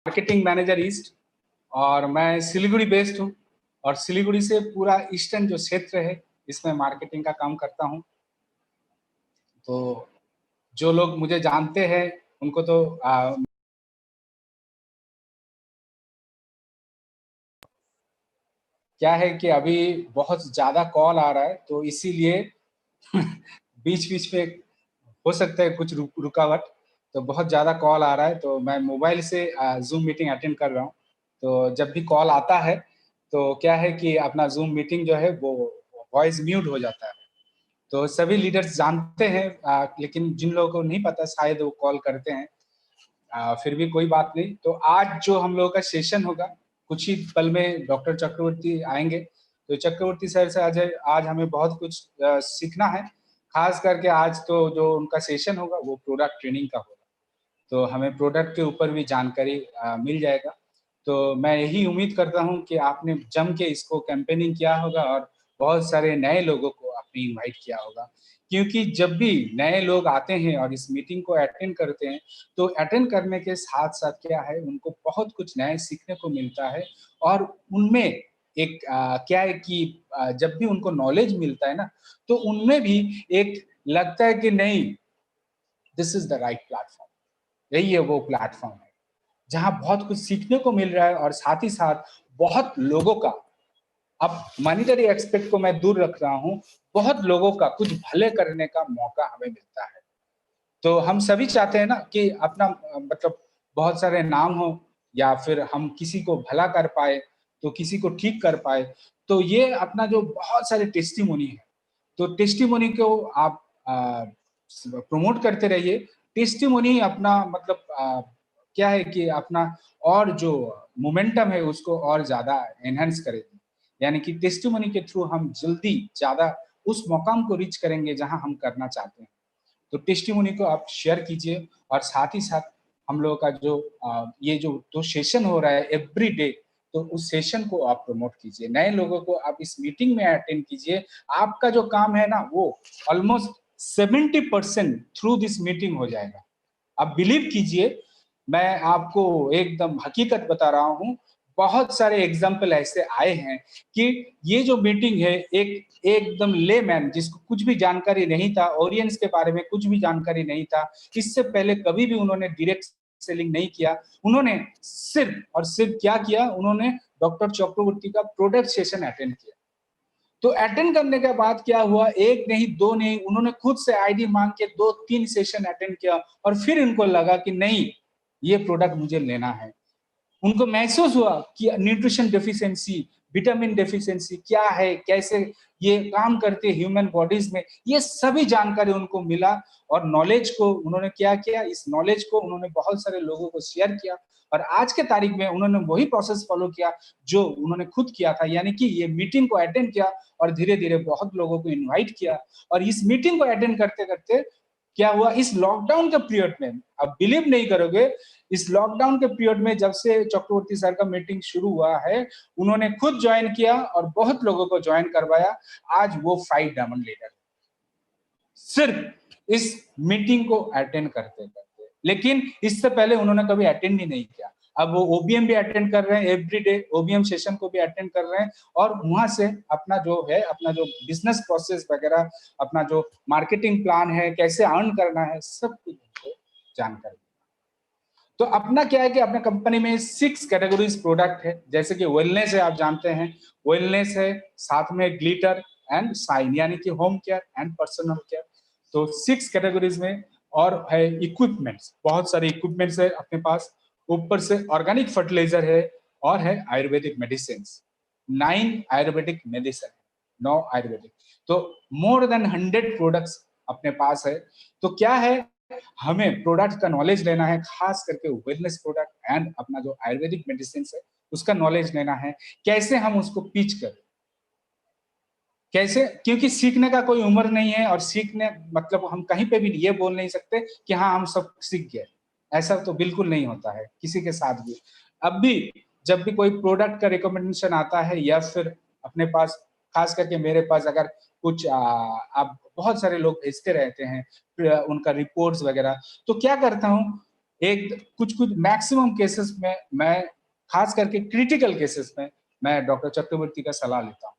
Marketing manager east और मैं Siliguri based हूँ और सिलीगुड़ी से पूरा ईस्टर्न जो क्षेत्र है इसमें मार्केटिंग का काम करता हूँ। तो जो लोग मुझे जानते हैं उनको तो क्या है कि अभी बहुत ज़्यादा कॉल आ रहा है तो इसीलिए बीच-बीच में हो सकता है कुछ रुकावट। तो बहुत ज़्यादा कॉल आ रहा है तो मैं मोबाइल से ज़ूम मीटिंग अटेंड कर रहा हूँ। तो जब भी कॉल आता है तो क्या है कि अपना ज़ूम मीटिंग जो है वो वॉइस म्यूट हो जाता है। तो सभी लीडर्स जानते हैं लेकिन जिन लोगों को नहीं पता शायद वो कॉल करते हैं। फिर भी कोई बात नहीं। तो आज जो हम लोगों का सेशन होगा, कुछ ही पल में डॉक्टर चक्रवर्ती आएँगे। तो चक्रवर्ती सर से आज हमें बहुत कुछ सीखना है। ख़ास करके आज तो जो उनका सेशन होगा वो प्रोडक्ट ट्रेनिंग का होगा। तो हमें प्रोडक्ट के ऊपर भी जानकारी मिल जाएगा। तो मैं यही उम्मीद करता हूँ कि आपने जम के इसको कैम्पेनिंग किया होगा और बहुत सारे नए लोगों को आपने इनवाइट किया होगा। क्योंकि जब भी नए लोग आते हैं और इस मीटिंग को अटेंड करते हैं, तो अटेंड करने के साथ-साथ क्या है उनको बहुत कुछ नया सीखने को मिलता है और उनमें एक क्या है कि जब भी उनको नॉलेज मिलता है ना, तो उनमें भी एक लगता है कि नहीं, this is the right platform. यही है वो प्लेटफॉर्म है, जहाँ बहुत कुछ सीखने को मिल रहा है और साथ ही साथ बहुत लोगों का, अब मॉनेटरी एस्पेक्ट को मैं दूर रख रहा हूँ, बहुत लोगों का कुछ भले करने का मौका हमें मिलता है। तो हम सभी चाहते हैं ना कि अपना मतलब बहुत सारे नाम हो या फिर हम किसी को भला कर पाएँ, तो किसी को ठीक कर पाएँ। तो ये अपना जो बहुत सारे टेस्टिमोनी है, तो टेस्टिमोनी को आप प्रमोट करते रहिए। टेस्टिमोनी अपना मतलब क्या है कि अपना और जो मोमेंटम है उसको और ज़्यादा एनहांस करेगी। यानी कि टेस्टिमोनी के थ्रू हम जल्दी ज़्यादा उस मुकाम को रीच करेंगे जहाँ हम करना चाहते हैं। तो टेस्टिमोनी को आप शेयर कीजिए और साथ ही साथ हम लोगों का जो ये जो सेशन हो रहा है एवरी डे, तो उस सेशन को आप प्रमोट कीजिए। नए लोगों को आप इस मीटिंग में अटेंड कीजिए। आपका जो काम है ना वो ऑलमोस्ट 70% थ्रू दिस मीटिंग हो जाएगा। आप बिलीव कीजिए, मैं आपको एकदम हकीकत बता रहा हूँ, बहुत सारे एग्ज़ाम्पल ऐसे आए हैं कि ये जो मीटिंग है एक एकदम लेमैन जिसको कुछ भी जानकारी नहीं था, ऑडियंस के बारे में कुछ भी जानकारी नहीं था, इससे पहले कभी भी उन्होंने डायरेक्ट सेलिंग नहीं किया। उन्होंने सिर्फ़ और सिर्फ़ क्या किया, उन्होंने डॉक्टर चक्रवर्ती का प्रोडक्ट सेशन अटेंड किया। तो अटेंड करने के बाद क्या हुआ, 1 नहीं, 2 नहीं, उन्होंने खुद से आईडी माँग के 2-3 सेशन अटेंड किया और फिर इनको लगा कि नहीं, ये प्रोडक्ट मुझे लेना है। उनको महसूस हुआ कि न्यूट्रिशन डेफिशिएंसी, विटामिन डेफिशिएंसी क्या है, कैसे ये काम करती है ह्यूमन बॉडीज़ में, ये सभी जानकारी उनको मिला और नॉलेज को उन्होंने क्या किया, इस नॉलेज को उन्होंने बहुत सारे लोगों को शेयर किया और आज के तारीख में उन्होंने वही प्रोसेस फॉलो किया, जो उन्होंने खुद किया था। यानी कि ये मीटिंग को अटेंड किया और धीरे-धीरे बहुत लोगों को इनवाइट किया और इस मीटिंग को अटेंड करते-करते क्या हुआ, इस लॉकडाउन के पीरियड में, आप बिलीव नहीं करोगे, इस लॉकडाउन के पीरियड में जब से चक्रवर्ती सर का मीटिंग शुरू हुआ है, उन्होंने खुद जॉइन किया और बहुत लोगों को जॉइन करवाया। आज वो 5 डायमंड लीडर है। सिर्फ इस मीटिंग को अटेंड करते-करते। लेकिन इससे पहले उन्होंने कभी अटेंड ही नहीं किया। अब वो ओबीएम भी अटेंड कर रहे हैं एवरी डे, ओबीएम सेशन को भी अटेंड कर रहे हैं और वहाँ से अपना जो है, अपना जो बिज़नेस प्रोसेस वगैरह, अपना जो मार्केटिंग प्लान है, कैसे अर्न करना है, सब कुछ उनको जानकारी। तो अपना क्या है कि अपने कंपनी में 6 कैटेगरीज़ प्रोडक्ट है, जैसे कि वेलनेस है, आप जानते हैं, वेलनेस है, साथ में ग्लिटर एंड शाइन यानी कि home care and personal care. तो 6 कैटेगरीज़ में और है इक्विपमेंट्स, बहुत सारे इक्विपमेंट्स है अपने पास, ऊपर से ऑर्गेनिक फर्टिलाइज़र है और है आयुर्वेदिक मेडिसिन्स। 9 आयुर्वेदिक मेडिसिन, 9 आयुर्वेदिक। तो मोर देन 100 प्रोडक्ट्स अपने पास है। तो क्या है, हमें प्रोडक्ट का नॉलेज लेना है, खास करके वेलनेस प्रोडक्ट एंड अपना जो आयुर्वेदिक मेडिसिन है, उसका नॉलेज लेना है। कैसे हम उसको पिच करें? कैसे? क्योंकि सीखने का कोई उम्र नहीं है और सीखने मतलब हम कहीं पे भी ये बोल नहीं सकते कि हाँ, हम सब सीख गए। ऐसा तो बिल्कुल नहीं होता है, किसी के साथ भी। अब भी जब भी कोई प्रोडक्ट का रिकमेंडेशन आता है या फिर अपने पास, खास करके मेरे पास अगर कुछ अब बहुत सारे लोग भेजते रहते हैं उनका रिपोर्ट्स वगैरह, तो क्या करता हूँ, एक कुछ कुछ मैक्सिमम केसेस में मैं, खास करके क्रिटिकल केसेस में, मैं डॉक्टर चक्रवर्ती का सलाह लेता हूँ।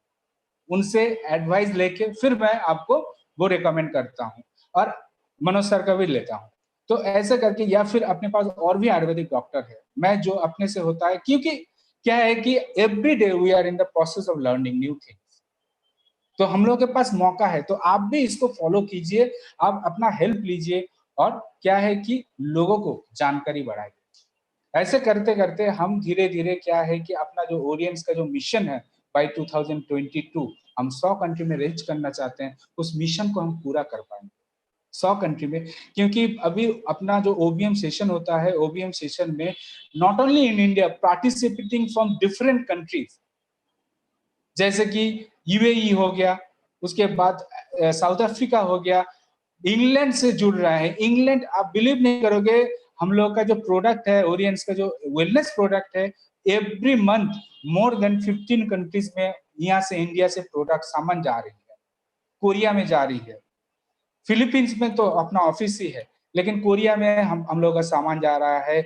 उनसे एडवाइस लेके फिर मैं आपको वो रिकमेंड करता हूँ, और मनोज सर का भी लेता हूँ। तो ऐसे करके, या फिर अपने पास और भी आयुर्वेदिक डॉक्टर है, मैं जो अपने से होता है, क्योंकि क्या है कि every day we are in the process of learning new things, तो हम लोग के पास मौका है, तो आप भी इसको फॉलो कीजिए, आप अपना हेल्प लीजिए, और क्या है कि लोगों को जानकारी बढ़ाइए। ऐसे करते करते हम धीरे धीरे क्या है कि अपना जो ओरियंस का जो मिशन है बाय 2022 हम 100 कंट्री में रीच करना चाहते हैं, उस मिशन को हम पूरा कर पाएंगे 100 कंट्री में। क्योंकि अभी अपना जो ओबीएम सेशन होता है, ओबीएम सेशन में not only in India, participating from different countries, जैसे कि यूएई हो गया, उसके बाद साउथ अफ्रीका हो गया, इंग्लैंड से जुड़ रहा है। इंग्लैंड, आप बिलीव नहीं करोगे, हम लोग का जो प्रोडक्ट है, ओरियंस का जो वेलनेस प्रोडक्ट है, every month more than 15 countries में यहाँ से, इंडिया से प्रोडक्ट सामान जा रही है, कोरिया में जा रही है, फिलीपींस में तो अपना ऑफिस ही है, लेकिन कोरिया में हम लोग का सामान जा रहा है,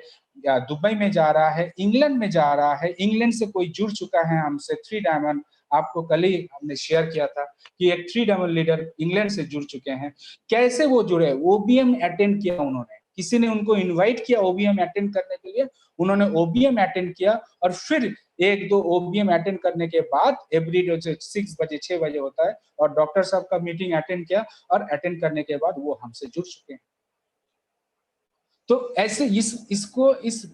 या दुबई में जा रहा है, इंग्लैंड में जा रहा है। इंग्लैंड से कोई जुड़ चुका है हमसे, 3 डायमंड, आपको कल ही हमने शेयर किया था कि एक 3 डायमंड लीडर इंग्लैंड से जुड़ चुके हैं। कैसे वो जुड़े? ओबीएम अटेंड किया उन्होंने, किसी ने उनको इनवाइट किया ओबीएम अटेंड करने के लिए, उन्होंने ओबीएम अटेंड किया, और फिर 1-2 ओबीएम अटेंड करने के बाद एवरीडे जो 6 बजे 6 बजे होता है, और डॉक्टर साहब का मीटिंग अटेंड किया, और अटेंड करने के बाद वो हमसे जुड़ चुके हैं। तो ऐसे इस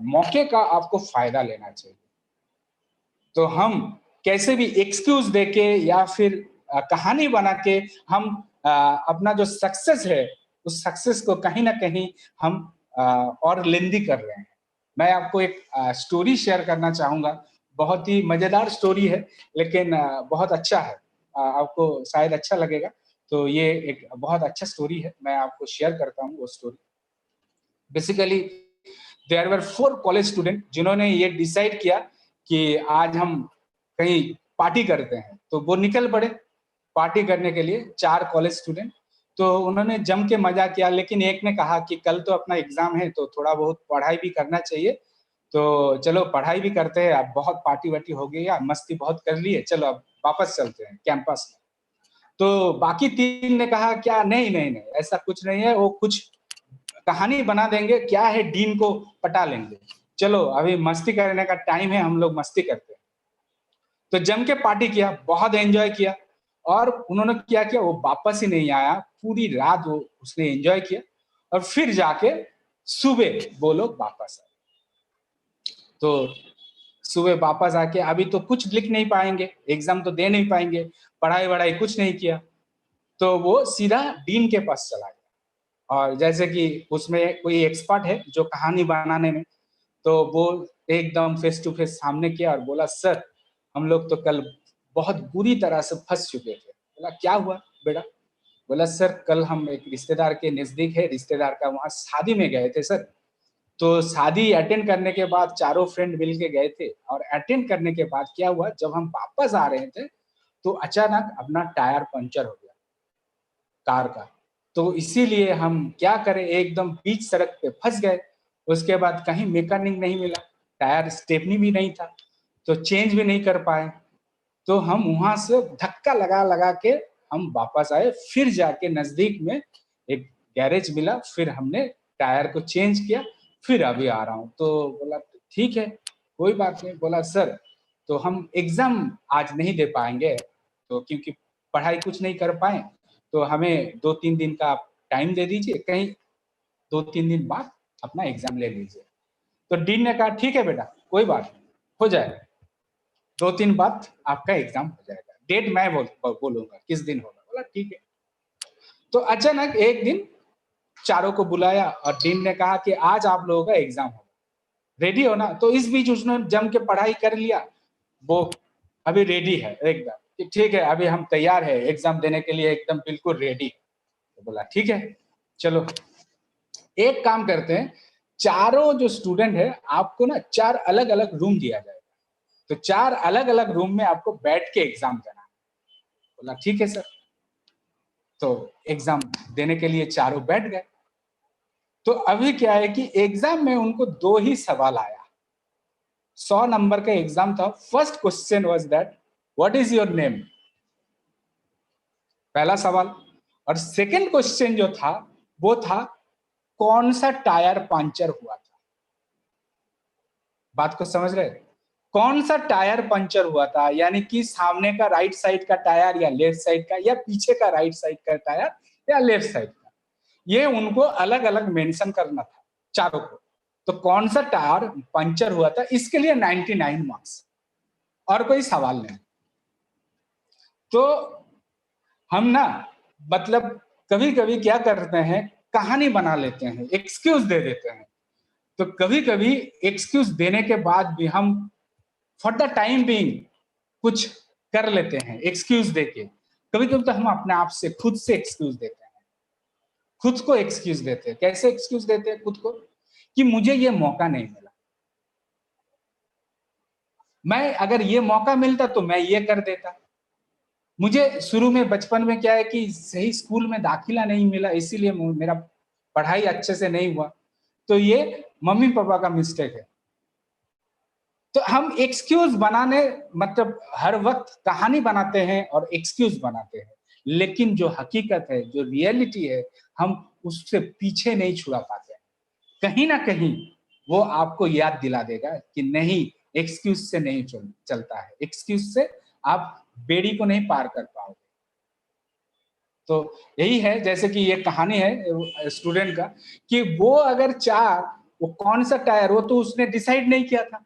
मौके का आपको फायदा लेना चाहिए। तो हम कैसे भी एक्सक्यूज देके या फिर कहानी बना के हम अपना जो सक्सेस है, उस सक्सेस को कहीं ना कहीं हम और लेंदी कर रहे हैं। मैं आपको एक स्टोरी शेयर करना चाहूंगा, बहुत ही मजेदार स्टोरी है, लेकिन बहुत अच्छा है, आपको शायद अच्छा लगेगा। तो ये एक बहुत अच्छा स्टोरी है, मैं आपको शेयर करता हूँ वो story. Basically there were 4 college student जिन्होंने ये डिसाइड किया कि आज हम कहीं पार्टी करते हैं, तो वो निकल पड़े पार्टी करने के लिए, 4 कॉलेज स्टूडेंट। तो उन्होंने जम के मजा किया, लेकिन एक ने कहा कि कल तो अपना एग्जाम है, तो थोड़ा बहुत पढ़ाई भी करना चाहिए, तो चलो पढ़ाई भी करते हैं, अब बहुत पार्टी वार्टी हो गई, मस्ती बहुत कर लिए, चलो अब वापस चलते हैं कैंपस में। तो बाकी 3 ने कहा क्या, नहीं नहीं नहीं, ऐसा कुछ नहीं है, वो कुछ कहानी बना देंगे, क्या है, डीन को पटा लेंगे, चलो अभी मस्ती करने का टाइम है, हम लोग मस्ती करते हैं। तो जम के पार्टी किया, बहुत एंजॉय किया, और उन्होंने क्या किया, वो वापस ही नहीं आया, पूरी रात वो उसने एंजॉय किया, और फिर जाके सुबह वो लोग वापस आए। तो सुबह वापस आके अभी तो कुछ लिख नहीं पाएंगे, एग्जाम तो दे नहीं पाएंगे, पढ़ाई वढ़ाई कुछ नहीं किया, तो वो सीधा डीन के पास चला गया। और जैसे कि उसमें कोई एक्सपर्ट है जो कहानी बनाने में, तो वो एकदम फेस टू फेस सामने किया और बोला, सर हम लोग तो कल बहुत बुरी तरह से फंस चुके थे। बोला क्या हुआ बेटा? बोला सर कल हम एक रिश्तेदार के नजदीक है, रिश्तेदार का वहां शादी में गए थे सर। तो शादी अटेंड करने के बाद चारों फ्रेंड मिल के गए थे, और अटेंड करने के बाद क्या हुआ, जब हम वापस आ रहे थे तो अचानक अपना टायर पंचर हो गया कार का। तो इसीलिए हम क्या करें, एकदम बीच सड़क पे फंस गए। उसके बाद कहीं मैकेनिक नहीं मिला, टायर स्टेपनी भी नहीं था, तो चेंज भी नहीं कर पाए। तो हम वहां से धक्का लगा लगा के हम वापस आए, फिर जाके नजदीक में एक गैरेज मिला, फिर हमने टायर को चेंज किया, फिर अभी आ रहा हूँ। तो बोला ठीक है, कोई बात नहीं। बोला सर तो हम एग्जाम आज नहीं दे पाएंगे, तो क्योंकि पढ़ाई कुछ नहीं कर पाए, तो हमें 2-3 दिन का आप टाइम दे दीजिए, कहीं 2-3 दिन बाद अपना एग्जाम ले लीजिए। तो डीन ने कहा ठीक है बेटा, कोई बात नहीं, हो जाएगा, 2-3 बाद आपका एग्जाम हो जाएगा, डेट मैं बोलूंगा किस दिन होगा। बोला ठीक है। तो अचानक एक दिन चारों को बुलाया, और डीन ने कहा कि आज आप लोगों का एग्जाम होगा, रेडी हो ना? तो इस बीच उसने जम के पढ़ाई कर लिया, वो अभी रेडी है एकदम कि ठीक है, अभी हम तैयार है एग्जाम देने के लिए, एकदम बिल्कुल रेडी। तो बोला ठीक है, चलो एक काम करते हैं, चारों जो स्टूडेंट है आपको ना 4 अलग अलग रूम दिया जाएगा, तो 4 अलग अलग रूम में आपको बैठ के एग्जाम देना है। बोला ठीक है सर। तो एग्जाम देने के लिए चारों बैठ गए। तो अभी क्या है कि एग्जाम में उनको 2 ही सवाल आया। 100 नंबर का एग्जाम था। First question was that what is your name, पहला सवाल। और सेकंड क्वेश्चन जो था वो था कौन सा टायर पंचर हुआ था। बात को समझ रहे? कौन सा टायर पंचर हुआ था, यानी कि सामने का राइट साइड का टायर या लेफ्ट साइड का, या पीछे का राइट साइड का टायर या लेफ्ट साइड का। ये उनको अलग अलग मेंशन करना था चारों को। तो कौन सा टायर पंचर हुआ था, इसके लिए 99 मार्क्स, और कोई सवाल नहीं। तो हम ना मतलब कभी कभी क्या करते हैं, कहानी बना लेते हैं, एक्सक्यूज दे देते हैं। तो कभी कभी एक्सक्यूज देने के बाद भी हम फॉर द टाइम बीइंग कुछ कर लेते हैं एक्सक्यूज देके। कभी कभी तो हम अपने आप से खुद से एक्सक्यूज देते हैं, खुद को एक्सक्यूज देते हैं। कैसे एक्सक्यूज देते हैं खुद को? कि मुझे ये मौका नहीं मिला, मैं अगर ये मौका मिलता तो मैं ये कर देता। मुझे शुरू में बचपन में क्या है कि सही स्कूल में दाखिला नहीं मिला, इसीलिए मेरा पढ़ाई अच्छे से नहीं हुआ, तो ये मम्मी पापा का मिस्टेक है। तो हम एक्सक्यूज बनाने मतलब हर वक्त कहानी बनाते हैं और एक्सक्यूज बनाते हैं, लेकिन जो हकीकत है, जो रियलिटी है, हम उससे पीछे नहीं छुड़ा पाते। कहीं ना कहीं वो आपको याद दिला देगा कि नहीं, एक्सक्यूज से नहीं चलता है, एक्सक्यूज से आप बेड़ी को नहीं पार कर पाओगे। तो यही है, जैसे कि ये कहानी है स्टूडेंट का, कि वो अगर वो कौन सा टायर, वो तो उसने डिसाइड नहीं किया था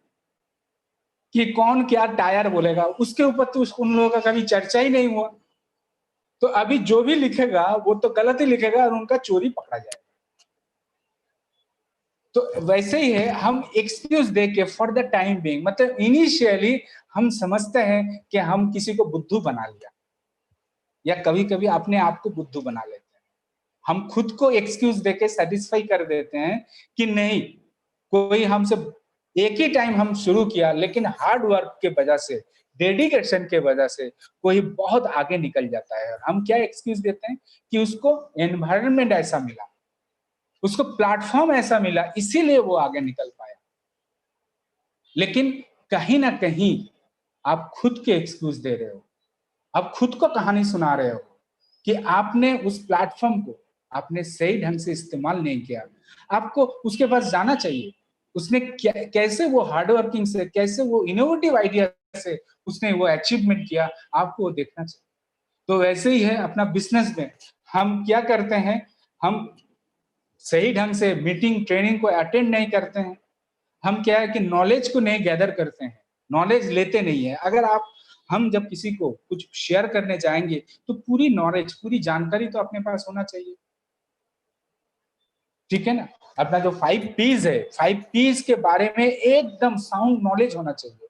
कि कौन क्या टायर बोलेगा, उसके ऊपर तो उन लोगों का कभी चर्चा ही नहीं हुआ। तो अभी जो भी लिखेगा वो तो गलत ही लिखेगा और उनका चोरी पकड़ा जाएगा। तो वैसे ही है, हम एक्सक्यूज दे के फॉर द टाइम बीइंग, मतलब इनिशियली हम समझते हैं कि हम किसी को बुद्धू बना लिया, या कभी कभी अपने आप को बुद्धू बना लेते हैं। हम खुद को एक्सक्यूज देके सेटिस्फाई कर देते हैं कि नहीं, कोई हमसे एक ही टाइम हम शुरू किया, लेकिन हार्ड वर्क के वजह से, डेडिकेशन के वजह से कोई बहुत आगे निकल जाता है। हम क्या एक्सक्यूज देते हैं कि उसको एनवायरनमेंट ऐसा मिला, उसको प्लेटफॉर्म ऐसा मिला, इसीलिए वो आगे निकल पाया। लेकिन कहीं ना कहीं आप खुद के एक्सक्यूज दे रहे हो, आप खुद को कहानी सुना रहे हो कि आपने उस प्लेटफॉर्म को आपने सही ढंग से इस्तेमाल नहीं किया। आपको उसके पास जाना चाहिए, उसने कैसे वो हार्ड वर्किंग से, कैसे वो इनोवेटिव आइडिया से उसने वो अचीवमेंट किया, आपको वो देखना चाहिए। तो वैसे ही है अपना बिजनेस में, हम क्या करते हैं, हम सही ढंग से मीटिंग ट्रेनिंग को अटेंड नहीं करते हैं। हम क्या है कि नॉलेज को नहीं गैदर करते हैं, नॉलेज लेते नहीं है। अगर आप हम जब किसी को कुछ शेयर करने जाएंगे तो पूरी नॉलेज, पूरी जानकारी तो अपने पास होना चाहिए, ठीक है ना। अपना जो 5 P's है, 5 P's के बारे में एकदम साउंड नॉलेज होना चाहिए।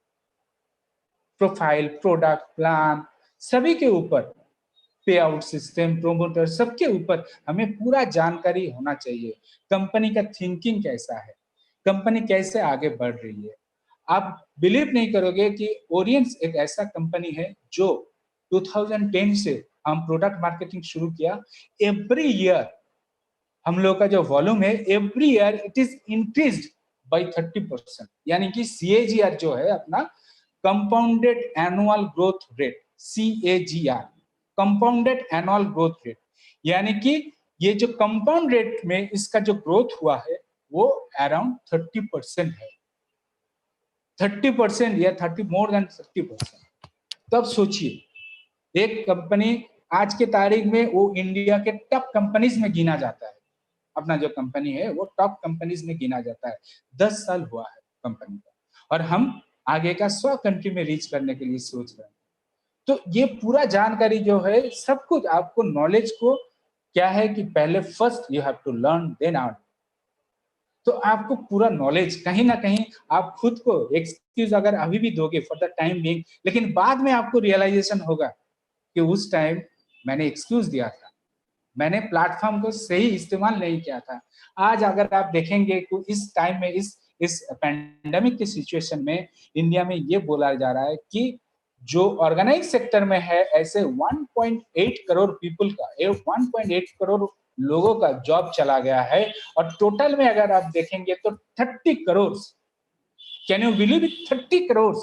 प्रोफाइल, प्रोडक्ट, प्लान, सभी के ऊपर, पे आउट सिस्टम, प्रोमोटर, सबके ऊपर हमें पूरा जानकारी होना चाहिए। कंपनी का थिंकिंग कैसा है, कंपनी कैसे आगे बढ़ रही है। आप बिलीव नहीं करोगे कि ओरियंस एक ऐसा कंपनी है जो 2010 से हम प्रोडक्ट मार्केटिंग शुरू किया। एवरी ईयर हम लोग का जो वॉल्यूम है, every year it is increased by 30%, यानी कि CAGR जो है अपना, compounded annual growth rate, CAGR, compounded annual growth rate, यानी कि ये जो कंपाउंड रेट में इसका जो ग्रोथ हुआ है वो अराउंड 30% है। 30% या 30 मोर देन 30%। तब सोचिए, एक कंपनी आज के तारीख में वो इंडिया के टॉप कंपनीज में गिना जाता है। अपना जो कंपनी है वो टॉप कंपनीज में गिना जाता है। 10 साल हुआ है कंपनी का, और हम आगे का 100 कंट्री में रीच करने के लिए सोच रहे हैं। तो ये पूरा जानकारी जो है, सब कुछ आपको नॉलेज को क्या है कि पहले first you have to learn then out. तो आपको पूरा नॉलेज, कहीं ना कहीं आप खुद को एक्सक्यूज अगर अभी भी दोगे फॉर द टाइम बीइंग, लेकिन बाद में आपको रियलाइजेशन होगा कि उस टाइम मैंने एक्सक्यूज दिया था, मैंने प्लेटफॉर्म को सही इस्तेमाल नहीं किया था। आज अगर आप देखेंगे तो इस टाइम में, इस पैंडेमिक की सिचुएशन में इंडिया में ये बोला जा रहा है कि जो ऑर्गेनाइज सेक्टर में है, ऐसे 1.8 करोड़ पीपल का, 1.8 करोड़ लोगों का जॉब चला गया है और टोटल में अगर आप देखेंगे तो 30 crore, can you believe it, 30 crore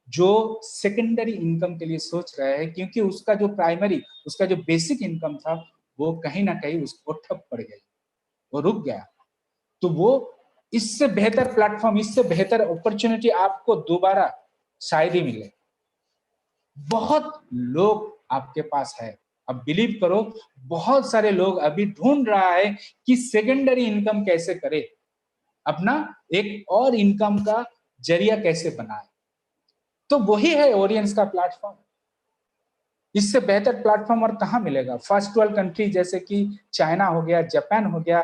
जो सेकेंडरी इनकम के लिए सोच रहे हैं, क्योंकि उसका जो प्राइमरी, उसका जो बेसिक इनकम था वो कहीं ना कहीं उसको ठप पड़ गई, वो रुक गया। तो वो इससे बेहतर प्लेटफॉर्म, इससे बेहतर अपॉर्चुनिटी आपको दोबारा शायद ही मिले। बहुत लोग आपके पास है, अब बिलीव करो, बहुत सारे लोग अभी ढूंढ रहा है कि सेकेंडरी इनकम कैसे करे, अपना एक और इनकम का जरिया कैसे बनाए। तो वही है ओरियंस का प्लेटफॉर्म। इससे बेहतर प्लेटफॉर्म और कहाँ मिलेगा। फर्स्ट वर्ल्ड कंट्री जैसे कि चाइना हो गया, जापान हो गया,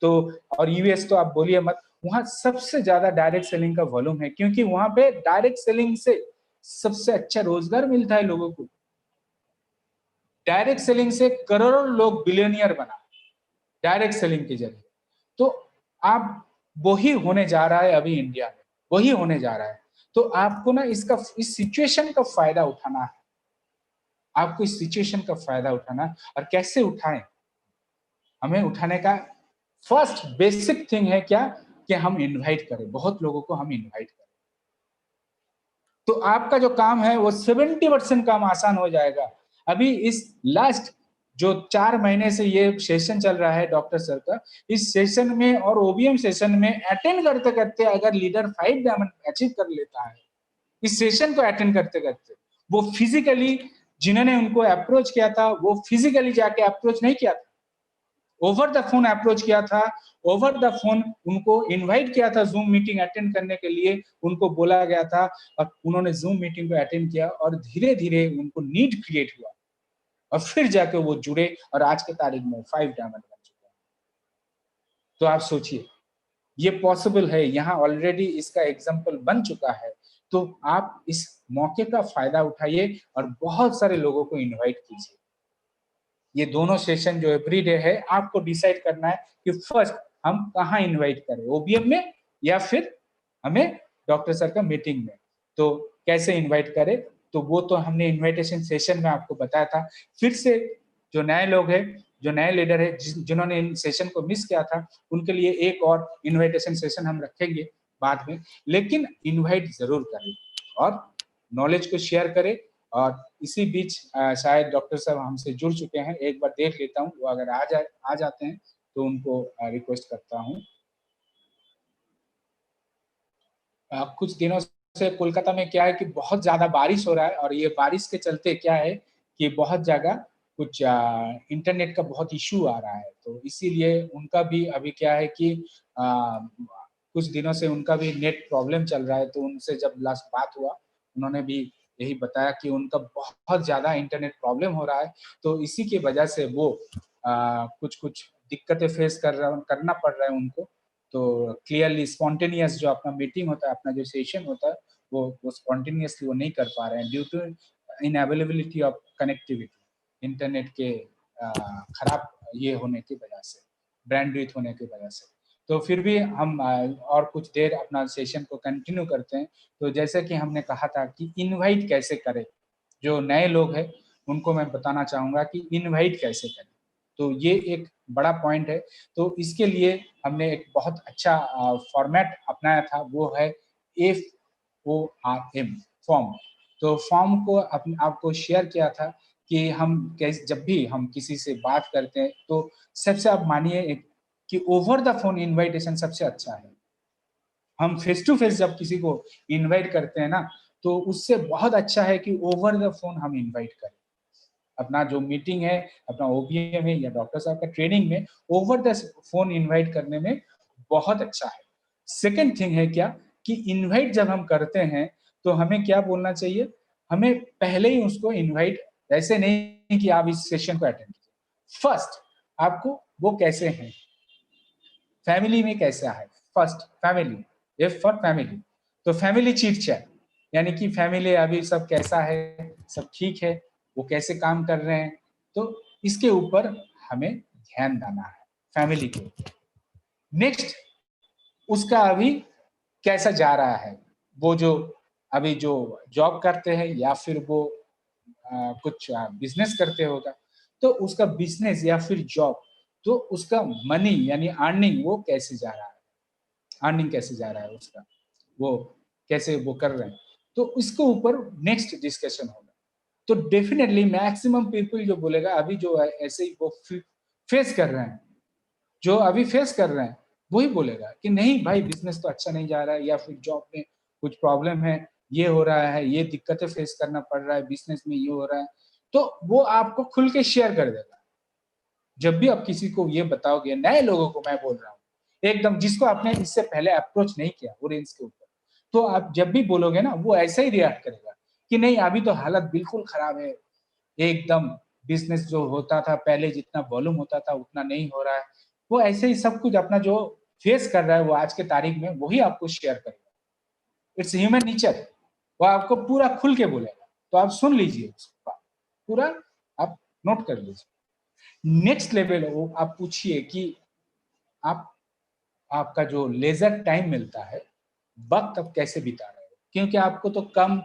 तो और यूएस तो आप बोलिए मत, वहां सबसे ज्यादा डायरेक्ट सेलिंग का वॉल्यूम है, क्योंकि वहां पे डायरेक्ट सेलिंग से सबसे अच्छा रोजगार मिलता है लोगों को। डायरेक्ट सेलिंग से करोड़ों लोग बिलियनियर बना, डायरेक्ट सेलिंग के जरिए। तो आप वही होने जा रहा है अभी इंडिया में, वही होने जा रहा है। तो आपको ना इसका, इस सिचुएशन का फायदा उठाना है, आपको इस सिचुएशन का फायदा उठाना है। और कैसे उठाएं, हमें उठाने का फर्स्ट बेसिक थिंग है क्या, कि हम इनवाइट करें, बहुत लोगों को हम इनवाइट करें। तो आपका जो काम है वो 70% काम आसान हो जाएगा। अभी इस लास्ट जो 4 महीने से ये सेशन चल रहा है डॉक्टर सर का, इस सेशन में और ओबीएम सेशन में अटेंड करते करते अगर लीडर 5 डायमंड अचीव कर लेता है, इस सेशन को अटेंड करते करते, वो फिजिकली जिन्होंने उनको अप्रोच किया था वो फिजिकली जाके अप्रोच नहीं किया था, ओवर द फोन अप्रोच किया था, ओवर द फोन उनको इनवाइट किया था जूम मीटिंग अटेंड करने के लिए, उनको बोला गया था और उन्होंने जूम मीटिंग को अटेंड किया और धीरे धीरे उनको नीड क्रिएट हुआ और फिर जाके वो जुड़े और आज के तारीख में 5 डायमंड बन चुका है। तो आप सोचिए, ये पॉसिबल है, यहाँ ऑलरेडी इसका एग्जाम्पल बन चुका है। तो आप इस मौके का फायदा उठाइए और बहुत सारे लोगों को इनवाइट कीजिए। ये दोनों सेशन जो एवरीडे है, आपको डिसाइड करना है कि फर्स्ट हम कहाँ इनवाइट करें, ओबीएम में या फिर हमें डॉक्टर सर का मीटिंग में। तो कैसे इनवाइट करें, तो वो तो हमने इनविटेशन सेशन में आपको बताया था। फिर से जो नए लोग हैं, जो नए लीडर है, जिन्होंने इन सेशन को मिस किया था, उनके लिए एक और इनविटेशन सेशन हम रखेंगे बाद में। लेकिन इनवाइट जरूर करें और नॉलेज को शेयर करें। और इसी बीच शायद डॉक्टर साहब हमसे जुड़ चुके हैं, एक बार देख लेता हूँ, वो अगर आ जाते हैं तो उनको रिक्वेस्ट करता हूँ। कुछ दिनों से कोलकाता में क्या है कि बहुत ज्यादा बारिश हो रहा है और ये बारिश के चलते क्या है कि बहुत जगह कुछ इंटरनेट का बहुत इशू आ रहा है। तो इसीलिए उनका भी अभी क्या है कि कुछ दिनों से उनका भी नेट प्रॉब्लम चल रहा है। तो उनसे जब लास्ट बात हुआ, उन्होंने भी यही बताया कि उनका बहुत ज्यादा इंटरनेट प्रॉब्लम हो रहा है। तो इसी की वजह से वो कुछ कुछ दिक्कतें फेस करना पड़ रहा है उनको। तो क्लियरली स्पॉन्टेनियस जो अपना मीटिंग होता है, अपना जो सेशन होता है, वो स्पॉन्टेनियसली वो नहीं कर पा रहे हैं due to in availability of connectivity, internet के खराब ये होने की वजह से, बैंडविड्थ होने की वजह से। तो फिर भी हम और कुछ देर अपना सेशन को कंटिन्यू करते हैं। तो जैसे कि हमने कहा था कि इनवाइट कैसे करें, जो नए लोग हैं उनको मैं बताना चाहूँगा कि इनवाइट कैसे करें। तो ये एक बड़ा पॉइंट है। तो इसके लिए हमने एक बहुत अच्छा फॉर्मेट अपनाया था, वो है FORM, फॉर्म। तो फॉर्म को आपको शेयर किया था कि हम कैसे, जब भी हम किसी से बात करते हैं तो सबसे आप मानिए एक कि ओवर द फोन इनविटेशन सबसे अच्छा है। हम फेस टू फेस जब किसी को इनवाइट करते हैं ना, तो उससे बहुत अच्छा है कि ओवर द फोन हम इनवाइट करें। अपना जो मीटिंग है, अपना ओबीएम है या डॉक्टर साहब का ट्रेनिंग में ओवर द फोन इनवाइट करने में बहुत अच्छा है। सेकंड थिंग है क्या कि इनवाइट जब हम करते हैं तो हमें क्या बोलना चाहिए, हमें पहले ही उसको इनवाइट, ऐसे नहीं कि आप इस सेशन को अटेंड कीजिए। फर्स्ट आपको वो कैसे हैं, फैमिली में कैसा है, first family, F for family. तो फैमिली चीट चैट, यानी कि फैमिली अभी सब कैसा है, सब ठीक है, वो कैसे काम कर रहे हैं, तो इसके ऊपर हमें ध्यान देना है, फैमिली के ऊपर। नेक्स्ट उसका अभी कैसा जा रहा है, वो जो अभी जो जॉब करते हैं या फिर वो कुछ बिजनेस करते होगा, तो उसका बिजनेस या फिर जॉब, तो उसका मनी यानी अर्निंग वो कैसे जा रहा है, अर्निंग कैसे जा रहा है उसका, वो कैसे वो कर रहे हैं, तो इसके ऊपर नेक्स्ट डिस्कशन होगा। तो डेफिनेटली मैक्सिमम पीपल जो बोलेगा अभी जो है ऐसे ही वो फेस कर रहे हैं, जो अभी फेस कर रहे हैं वही बोलेगा कि नहीं भाई बिजनेस तो अच्छा नहीं जा रहा है, या फिर जॉब में कुछ प्रॉब्लम है, ये हो रहा है, ये दिक्कतें फेस करना पड़ रहा है, बिजनेस में ये हो रहा है, तो वो आपको खुल के शेयर कर देगा। जब भी आप किसी को ये बताओगे, नए लोगों को मैं बोल रहा हूँ, एकदम जिसको आपने इससे पहले अप्रोच नहीं किया ऑडियंस के ऊपर, तो आप जब भी बोलोगे ना वो ऐसा ही रिएक्ट करेगा कि नहीं अभी तो हालत बिल्कुल खराब है, एकदम बिजनेस जो होता था पहले जितना वॉल्यूम होता था उतना नहीं हो रहा है। वो ऐसे ही सब कुछ अपना जो फेस कर रहा है वो आज के तारीख में वही आपको शेयर करेगा। इट्स ह्यूमन नेचर, वो आपको पूरा खुल के बोलेगा, तो आप सुन लीजिए उसका पूरा, आप नोट कर लीजिए। नेक्स्ट लेवल वो आप पूछिए कि आप आपका जो लेजर टाइम मिलता है, वक्त आप कैसे बिता रहे हो, क्योंकि आपको तो कम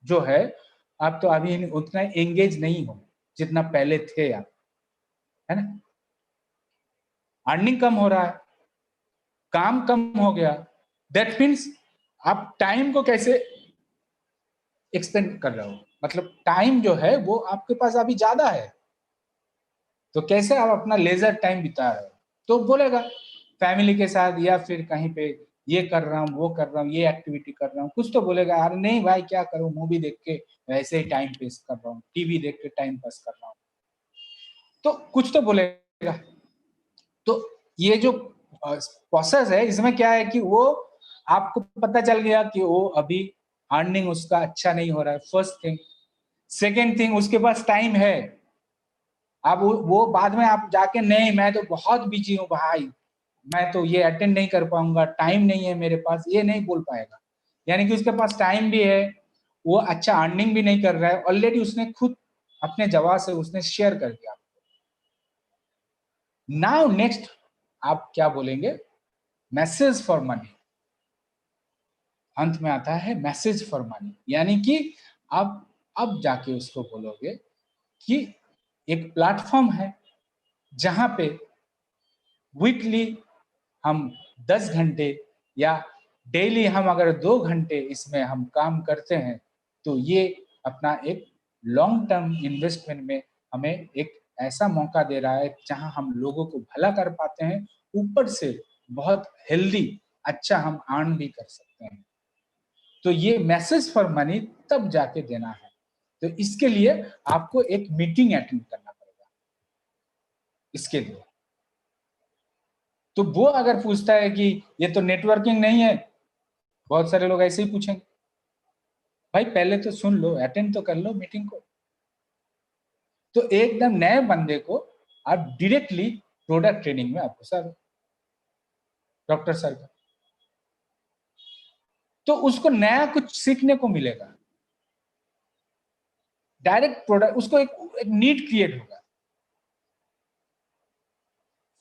जो है, आप तो अभी उतना एंगेज नहीं हो जितना पहले थे आप, है ना। अर्निंग कम हो रहा है, काम कम हो गया, दैट मीन्स आप टाइम को कैसे एक्सपेंड कर रहे हो, मतलब टाइम जो है वो आपके पास अभी ज्यादा है, तो कैसे आप अपना लेजर टाइम बिता रहे हो, तो बोलेगा फैमिली के साथ या फिर कहीं पे ये कर रहा हूँ, वो कर रहा हूँ, ये एक्टिविटी कर रहा हूँ, कुछ तो बोलेगा अरे नहीं भाई क्या करूँ, मूवी देख के वैसे ही टाइम पास कर रहा हूँ, टीवी देख के टाइम पास कर रहा हूँ, तो कुछ तो बोलेगा। तो ये जो प्रोसेस है इसमें क्या है कि वो आपको पता चल गया कि वो अभी अर्निंग उसका अच्छा नहीं हो रहा है, फर्स्ट थिंग। सेकेंड थिंग, उसके पास टाइम है, अब वो बाद में आप जाके नहीं मैं तो बहुत बिजी हूँ भाई, मैं तो ये अटेंड नहीं कर पाऊंगा, टाइम नहीं है मेरे पास, ये नहीं बोल पाएगा। यानी कि उसके पास टाइम भी है, वो अच्छा अर्निंग भी नहीं कर रहा है, ऑलरेडी उसने खुद अपने जवाब से उसने शेयर कर दिया। नाउ नेक्स्ट आप क्या बोलेंगे, मैसेज फॉर मनी, अंत में आता है मैसेज फॉर मनी, यानी कि आप अब जाके उसको बोलोगे कि एक प्लेटफॉर्म है जहां पे वीकली हम 10 घंटे या डेली हम अगर 2 घंटे इसमें हम काम करते हैं, तो ये अपना एक लॉन्ग टर्म इन्वेस्टमेंट में हमें एक ऐसा मौका दे रहा है जहां हम लोगों को भला कर पाते हैं, ऊपर से बहुत हेल्दी अच्छा हम अर्न भी कर सकते हैं। तो ये मैसेज फॉर मनी तब जाके देना है, तो इसके लिए आपको एक मीटिंग अटेंड करना पड़ेगा इसके लिए। तो वो अगर पूछता है कि ये तो नेटवर्किंग नहीं है, बहुत सारे लोग ऐसे ही पूछेंगे, भाई पहले तो सुन लो, अटेंड तो कर लो मीटिंग को। तो एकदम नए बंदे को आप डायरेक्टली प्रोडक्ट ट्रेनिंग में आपको सर डॉक्टर सर का, तो उसको नया कुछ सीखने को मिलेगा, डायरेक्ट प्रोडक्ट उसको एक नीड क्रिएट होगा।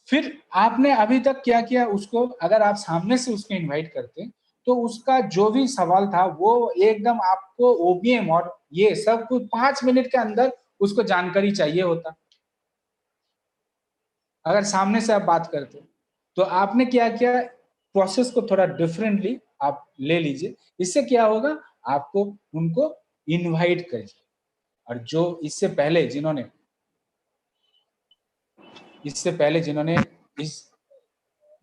फिर आपने अभी तक क्या किया, उसको अगर आप सामने से उसको इनवाइट करते तो उसका जो भी सवाल था वो एकदम आपको ओबीएम और ये सब कुछ 5 मिनट के अंदर उसको जानकारी चाहिए होता, अगर सामने से आप बात करते। तो आपने क्या किया, प्रोसेस को थोड़ा डिफरेंटली आप ले लीजिए, इससे क्या होगा, आपको उनको इनवाइट करिए। और जो इससे पहले जिन्होंने इस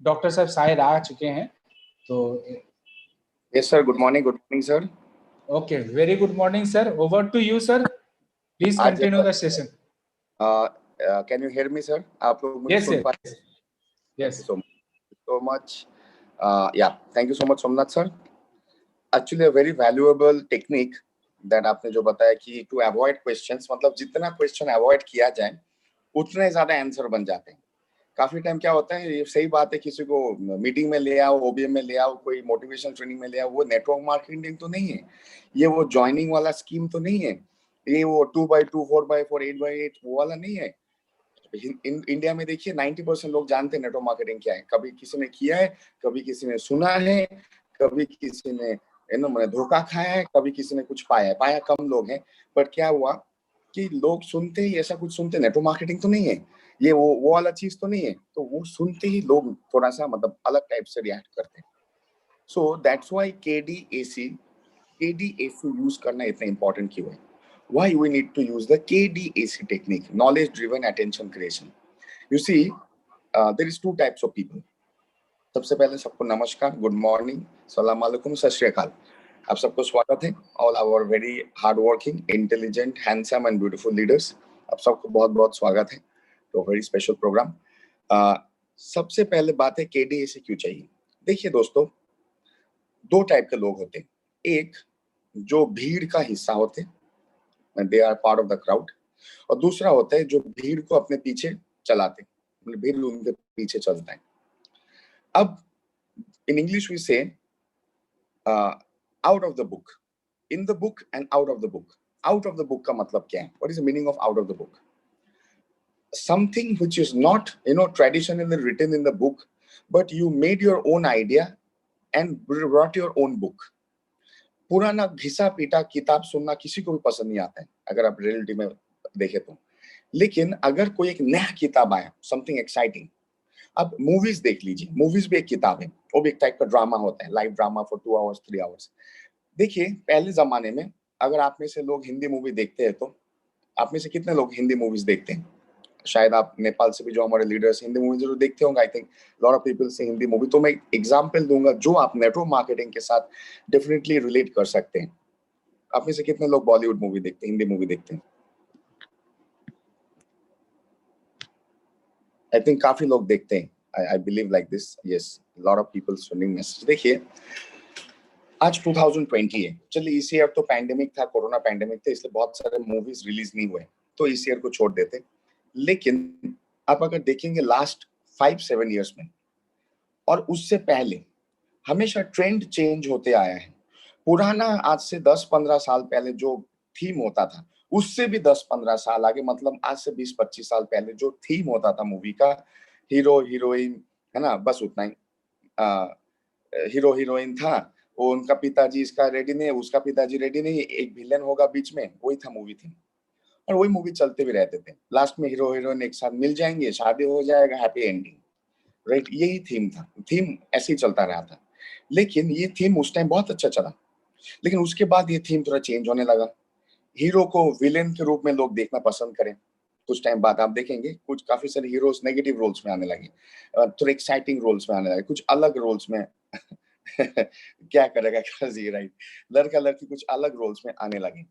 डॉक्टर साहब शायद आ चुके हैं, तो Yes, sir. Good morning. Good morning, sir. Okay, very good morning, sir. Over to you, sir. Please continue the session. Can you hear me, sir? आप लोग मुझे Yes, सुन yes, पाए? yes. Thank you so much. Yeah, thank you so much, Somnath sir. Actually, a very valuable technique that आपने जो बताया कि to avoid questions, मतलब जितना question avoid किया जाए, उतने ज़्यादा आंसर बन जाते हैं। काफी टाइम क्या होता है, ये सही बात है, किसी को मीटिंग में ले आओ, ओबीएम में ले आओ, कोई मोटिवेशनल ट्रेनिंग में ले आओ, वो नेटवर्क मार्केटिंग तो नहीं है, ये वो ज्वाइनिंग वाला स्कीम तो नहीं है, ये वो 2x2 4x4 8x8 वो वाला नहीं है। इंडिया में देखिए 90% लोग जानते हैं नेटवर्क मार्केटिंग क्या है, कभी किसी ने किया है, कभी किसी ने सुना है, कभी किसी ने मैंने धोखा खाया है, कभी किसी ने कुछ पाया कम लोग हैं। पर क्या हुआ कि लोग सुनते ही ऐसा कुछ सुनते, नेटवर्क मार्केटिंग तो नहीं है, ये वो वाला चीज तो नहीं है, तो वो सुनते ही लोग थोड़ा सा मतलब अलग टाइप से रिएक्ट करते हैं. सो दैट्स व्हाई केडीएसी यूज करना इतना इंपॉर्टेंट क्यों है. Why we need to use the KDAC technique, knowledge driven attention creation. You see, there is two types of people. सबसे पहले सबको नमस्कार, गुड मॉर्निंग, सलाम वालेकुम, सत श्री अकाल. आप सबको स्वागत है. All our very hard working, intelligent, handsome and beautiful leaders, आप सबको बहुत बहुत स्वागत है तो वेरी स्पेशल प्रोग्राम. सबसे पहले बात है केडीएसी क्यों चाहिए. देखिए दोस्तों, दो टाइप के लोग होते हैं. एक जो भीड़ का हिस्सा होते हैं, they are part of the crowd, और दूसरा होता है जो भीड़ को अपने पीछे चलाते हैं, मतलब भीड़ उनके पीछे चलता है. अब in English we say out of the book, in the book and out of the book. Out of the book का मतलब क्या है? What is the meaning of out of the book? Something which is not traditionally written in the book, but you made your own idea and brought your own book. पुराना घिसा पीटा किताब सुनना किसी को भी पसंद नहीं आता है, अगर आप रियलिटी में देखें तो. लेकिन अगर कोई एक नया किताब आया, समथिंग एक्साइटिंग, अब मूवीज देख लीजिए. मूवीज भी एक किताब है, वो भी एक टाइप का ड्रामा होता है, live drama for 2 hours 3 hours. देखिए, पहले जमाने में अगर आप में से लोग हिंदी मूवी देखते हैं, तो आप में से कितने लोग हिंदी मूवीज देखते हैं? शायद आप नेपाल से भी जो हमारे लीडर्स हिंदी मूवी जरूर देखते होंगे. I think lot of people से हिंदी मूवी. तो मैं एग्जांपल दूंगा जो आप नेटवर्क मार्केटिंग के साथ डेफिनेटली रिलेट कर सकते हैं. आप में से कितने लोग बॉलीवुड मूवी देखते हैं, हिंदी मूवी देखते हैं? आई थिंक काफी लोग देखते हैं. I believe like this. Yes, lot of people sending message. देखिए, आज 2020 है. चलिए, इस ईयर तो पैंडेमिक था, कोरोना पैंडेमिक था, इसलिए बहुत सारे मूवीज रिलीज नहीं हुए, तो इस ईयर को छोड़ देते. लेकिन आप अगर देखेंगे लास्ट 5-7 इयर्स में और उससे पहले, हमेशा ट्रेंड चेंज होते आया है. पुराना आज से 10-15 साल पहले जो थीम होता था, उससे भी 10-15 साल आगे, मतलब आज से 20-25 साल पहले जो थीम होता था मूवी का, हीरो हीरोइन, है ना, बस उतना ही. हीरो हीरोइन था, वो उनका पिताजी इसका रेडी नहीं है, उसका पिताजी रेडी नहीं है, एक विलेन होगा बीच में, वही था मूवी थीम. और वही मूवी चलते भी रहते थे. लास्ट में हीरो हीरोइन एक साथ मिल जाएंगे, शादी हो जाएगा, हैप्पी एंडिंग. राइट, यही थीम था. थीम ऐसे ही चलता रहा था. लेकिन ये थीम उस टाइम बहुत अच्छा चला. लेकिन उसके बाद ये थीम थोड़ा चेंज होने लगा. हीरो को विलेन के रूप में लोग देखना पसंद करें. कुछ टाइम बाद आप देखेंगे कुछ काफी सारे हीरोज नेगेटिव रोल्स में आने लगे, थोड़े एक्साइटिंग रोल्स में आने लगे, कुछ अलग रोल्स में. क्या करेगा जी, राइट, लड़का लड़की कुछ अलग रोल्स में आने लगे.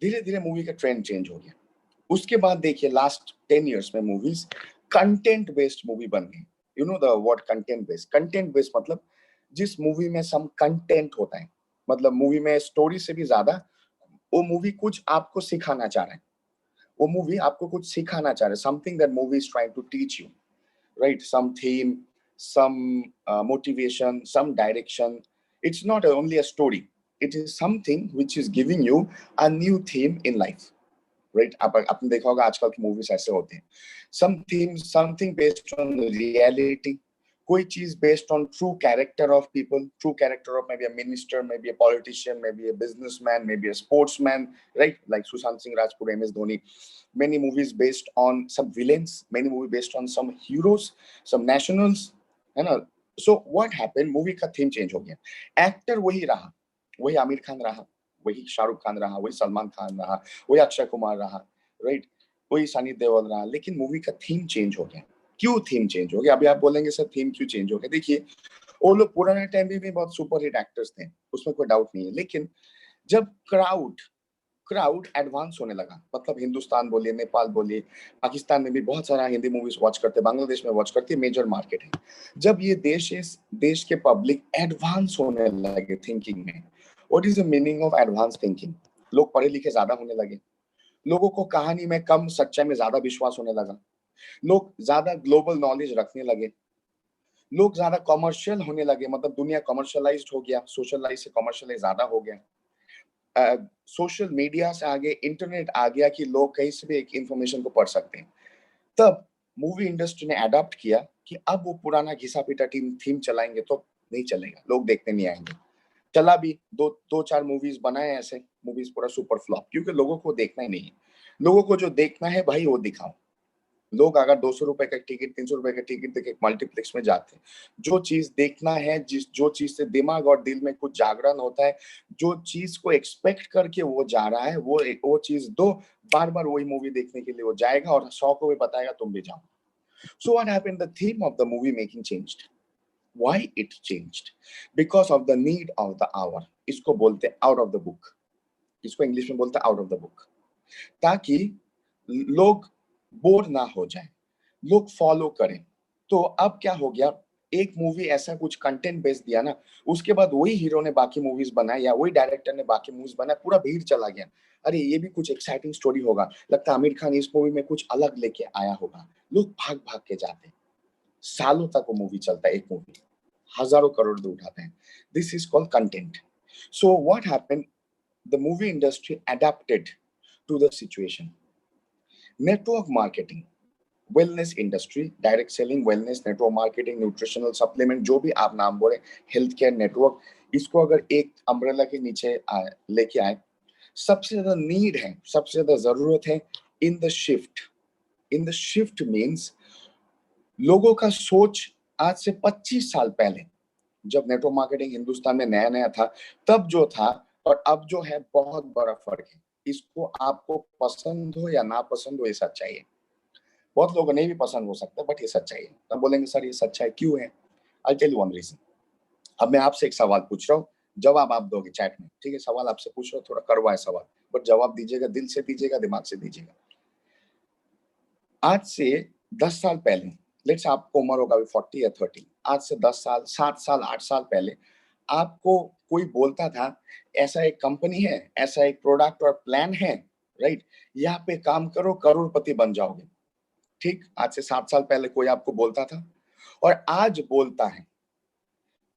धीरे धीरे मूवी का ट्रेंड चेंज हो गया. उसके बाद देखिए लास्ट 10 इयर्स में मूवीज कंटेंट बेस्ड मूवी बन गई. You know the word content based. Content based मतलब जिस मूवी में सम कंटेंट होता है, मतलब मूवी में स्टोरी से भी ज्यादा वो मूवी कुछ आपको सिखाना चाह रहा है. वो मूवी आपको कुछ सिखाना चाह रहा है. Something that movie is trying to teach you, right? Some theme, some motivation, some direction. It's not only a story. It is something which is giving you a new theme in life, right? आपने देखा होगा आजकल की movies ऐसे होते हैं. Some theme, something based on reality. कोई चीज based on true character of people, true character of maybe a minister, maybe a politician, maybe a businessman, maybe a sportsman, right? Like Sushant Singh Rajput, MS Dhoni. Many movies based on some villains, many movies based on some heroes, some nationals, है ना. So what happened? Movie का theme change हो गया. Actor वही रहा, वही आमिर खान रहा, वही शाहरुख खान रहा, वही सलमान खान रहा, वही अक्षय कुमार रहा, राइट, वही सनी देओल रहा. लेकिन मूवी का थीम चेंज हो गया. क्यों थीम चेंज हो गया? अभी आप बोलेंगे सर थीम क्यों चेंज हो गया. देखिए, वो लोग पुराने टाइम में भी बहुत सुपर हिट एक्टर्स थे, उसमें कोई डाउट नहीं है. लेकिन जब क्राउड एडवांस होने लगा, मतलब हिंदुस्तान बोलिए, नेपाल बोलिए, पाकिस्तान में भी बहुत सारा हिंदी मूवीज वॉच करते, बांग्लादेश में वॉच करते, मेजर मार्केट है. जब ये देश के पब्लिक एडवांस होने लगे थिंकिंग में. What is the meaning of advance thinking? लोग पढ़े लिखे ज्यादा होने लगे, लोगों को कहानी में कम, सच्चाई में ज्यादा विश्वास होने लगा, लोग ज्यादा ग्लोबल नॉलेज रखने लगे, लोग ज्यादा कॉमर्शियल होने लगे, मतलब दुनिया कॉमर्शियलाइज्ड हो गया, सोशलाइज से कॉमर्शियलाइज ज्यादा हो गया. सोशल मीडिया से आगे इंटरनेट आ गया कि लोग कहीं से भी एक इंफॉर्मेशन को पढ़ सकते हैं. तब मूवी इंडस्ट्री ने अडॉप्ट किया कि अब वो पुराना घिसा पीटा थीम चलाएंगे तो नहीं चलेगा, लोग देखने नहीं आएंगे. चला भी, दो चार मूवीज बनाए ऐसे, मूवीज पूरा सुपर फ्लॉप, क्योंकि लोगों को देखना ही नहीं है. लोगों को जो देखना है भाई वो दिखाओ. लोग अगर 200 रुपए का टिकट, 300 रुपए का टिकट देके मल्टीप्लेक्स में जाते हैं, जो चीज देखना है, जो चीज से दिमाग और दिल में कुछ जागरण होता है, जो चीज को एक्सपेक्ट करके वो जा रहा है, वो चीज दो, बार बार वही मूवी देखने के लिए वो जाएगा और 100 को भी बताएगा तुम भी जाओ. So what happened? The theme of the movie making changed. Why it changed? Because of the need of the hour. इसको बोलते हैं out of the book. इसको इंग्लिश में बोलते हैं out of the book. ताकि लोग बोर ना हो जाए, लोग फॉलो करें. तो अब क्या हो गया, एक मूवी ऐसा कुछ कंटेंट बेस दिया ना, उसके बाद वही हीरो ने बाकी मूवीज बनाए या वही डायरेक्टर ने बाकी मूवीज बनाए, पूरा भीड़ चला गया. अरे ये भी कुछ एक्साइटिंग स्टोरी होगा, लगता है आमिर खान इस मूवी में कुछ अलग लेके आया होगा. लोग भाग भाग के जाते हैं, सालों तक वो मूवी चलता है, एक मूवी हजारों करोड़ भी उठाते हैं. This is called content. So what happened, the movie industry adapted to the situation. Network marketing, wellness industry, direct selling, wellness, network marketing, nutritional supplement, जो भी आप नाम बोले, हेल्थ केयर नेटवर्क, इसको अगर एक अम्ब्रेला के नीचे लेके आए, सबसे ज्यादा नीड है, सबसे ज्यादा जरूरत है in the shift. In the shift means लोगों का सोच आज से 25 साल पहले, जब नेटवर्क मार्केटिंग हिंदुस्तान में नया नया था, तब जो था और अब जो है, बहुत बड़ा फर्क है. इसको आपको पसंद हो या ना पसंद हो, ये सच्चाई है. बहुत लोगों को नहीं भी पसंद हो सकता है, बट ये सच्चाई है. तब बोलेंगे सर ये सच्चाई क्यों है? I tell you one reason. अब मैं आपसे एक सवाल पूछ रहा हूँ, जवाब आप दोगे चैट में, ठीक है? सवाल आपसे पूछ रहा हूँ, थोड़ा कड़वा है सवाल, बट जवाब दीजिएगा, दिल से दीजिएगा, दिमाग से दीजिएगा. आज से 10 साल पहले, लेट्स आपको उम्र होगा अभी 40 या 30, आज से 10 साल, 7 साल, 8 साल पहले आपको कोई बोलता था ऐसा एक कंपनी है, ऐसा एक प्रोडक्ट और प्लान है, राइट, यहाँ पे काम करो, करोड़पति बन जाओगे. ठीक, आज से 7 साल पहले कोई आपको बोलता था, और आज बोलता है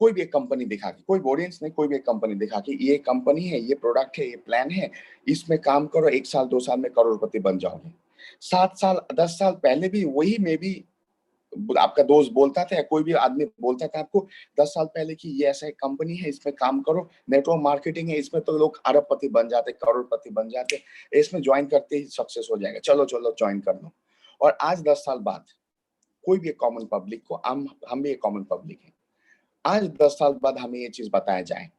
कोई भी एक कंपनी दिखा के, कोई ऑडियंस नहीं, कोई भी एक कंपनी दिखा के, ये कंपनी है, ये प्रोडक्ट है, ये प्लान है, इसमें काम करो, 1 साल 2 साल में करोड़पति बन जाओगे. 7 साल 10 साल पहले भी वही में भी आपका दोस्त बोलता था या कोई भी आदमी बोलता था आपको 10 साल पहले कि ये ऐसा एक कंपनी है, इसमें काम करो, नेटवर्क मार्केटिंग है, इसमें तो लोग अरबपति बन जाते, करोड़पति बन जाते, इसमें ज्वाइन करते ही सक्सेस हो जाएगा, चलो चलो ज्वाइन कर लो. और आज 10 साल बाद कोई भी एक कॉमन पब्लिक को, हम भी एक कॉमन पब्लिक है, आज 10 साल बाद हमें ये चीज बताया जाए,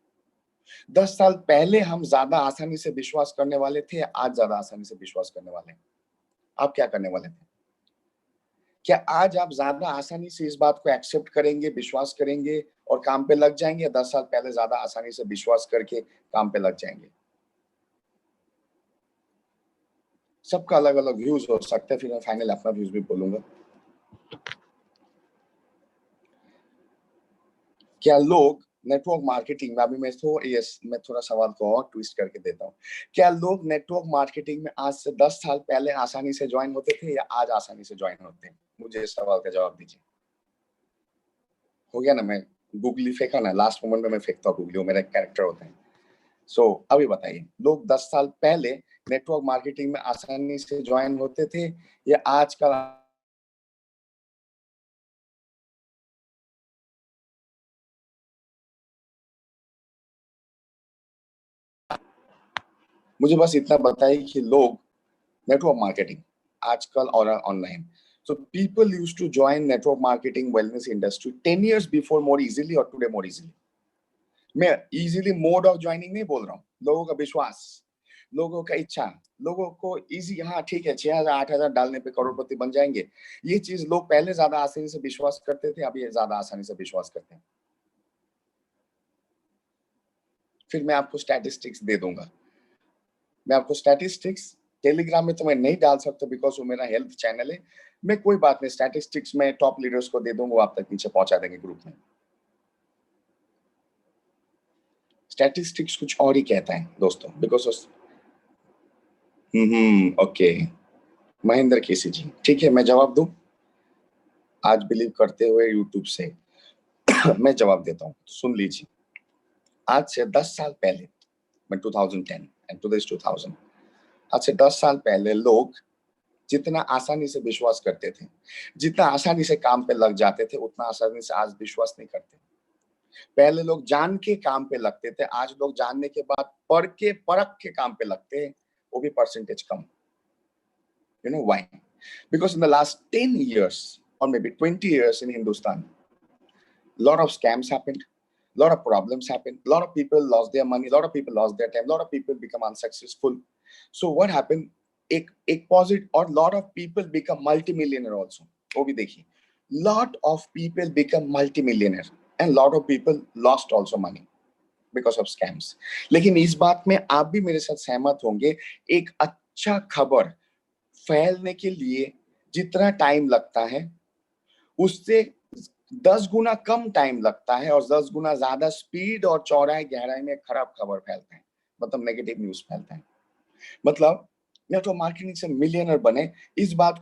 10 साल पहले हम ज्यादा आसानी से विश्वास करने वाले थे, आज ज्यादा आसानी से विश्वास करने वाले हैं? आप क्या करने वाले थे? क्या आज आप ज्यादा आसानी से इस बात को एक्सेप्ट करेंगे, विश्वास करेंगे और काम पे लग जाएंगे, या 10 साल पहले ज्यादा आसानी से विश्वास करके काम पे लग जाएंगे? सबका अलग अलग व्यूज हो सकता है, फिर मैं फाइनल अपना व्यूज भी बोलूंगा. क्या लोग नेटवर्क मार्केटिंग में, अभी मैं थोड़ा सवाल को और ट्विस्ट करके देता हूँ, क्या लोग नेटवर्क मार्केटिंग में आज से 10 साल पहले आसानी से ज्वाइन होते थे या आज आसानी से ज्वाइन होते हैं? मुझे इस सवाल का जवाब दीजिए. हो गया ना, मैं गूगली फेंका ना, लास्ट मोमेंट में मैं फेंकता हूँ गूगली, वो मेरा कैरेक्टर होता है. सो अभी बताइए, लोग 10 साल पहले नेटवर्क मार्केटिंग में आसानी से ज्वाइन होते थे या आजकल? मुझे बस इतना बताइए कि लोग नेटवर्क मार्केटिंग आजकल और online, so people used to join network marketing wellness industry 10 years before more easily or today more easily. मैं इजीली मोड ऑफ ज्वाइनिंग नहीं बोल रहा हूँ, लोगों का विश्वास, लोगों का इच्छा, लोगों को इजी, हाँ ठीक है 6,000 8,000 डालने पे करोड़पति बन जाएंगे, ये चीज लोग पहले ज्यादा आसानी से विश्वास करते थे, अब ये ज्यादा आसानी से विश्वास करते हैं. फिर मैं आपको स्टैटिस्टिक्स दे दूंगा, मैं आपको स्टैटिस्टिक्स टेलीग्राम में तो मैं नहीं डाल सकता बिकॉज वो मेरा हेल्थ चैनल है. मैं कोई बात नहीं, स्टैटिस्टिक्स में टॉप लीडर्स को दे दूंगा, वो आप तक नीचे पहुंचा देंगे ग्रुप में. स्टैटिस्टिक्स कुछ और ही कहता है दोस्तों, बिकॉज ओके, महेंद्र केसी जी, ठीक है मैं जवाब दूं, आज बिलीव करते हुए यूट्यूब से मैं जवाब देता हूं, सुन लीजिए. आज से 10 साल पहले, मैं 2010 एंड टुडे इज 2000, आज से 10 साल पहले लोग जितना आसानी से विश्वास करते थे, जितना आसानी से काम पे लग जाते थे, उतना आसानी से आज विश्वास नहीं करते. पहले लोग जान के काम पे लगते थे, आज लोग जानने के बाद पढ़ के परख के काम पे लगते हैं, वो भी percentage come. You know why? Because in the last 10 years or maybe 20 years in Hindustan, a lot of scams happened, a lot of problems happened, a lot of people lost their money, a lot of people lost their time, a lot of people become unsuccessful. So what happened? एक positive or lot of people become multimillionaire also. वो भी देखिए, lot of people become multimillionaire and lot of people lost also money because of scams. लेकिन इस बात में आप भी मेरे साथ सहमत होंगे, एक अच्छा खबर फैलने के लिए जितना टाइम लगता है उससे 10 गुना कम टाइम लगता है और 10 गुना ज्यादा स्पीड और चौड़ाई गहराई में खराब खबर फैलता है, मतलब नेगेटिव न्यूज फैलता है। मतलब नेटवर्क मार्केटिंग से मिलियनर बने, इस बात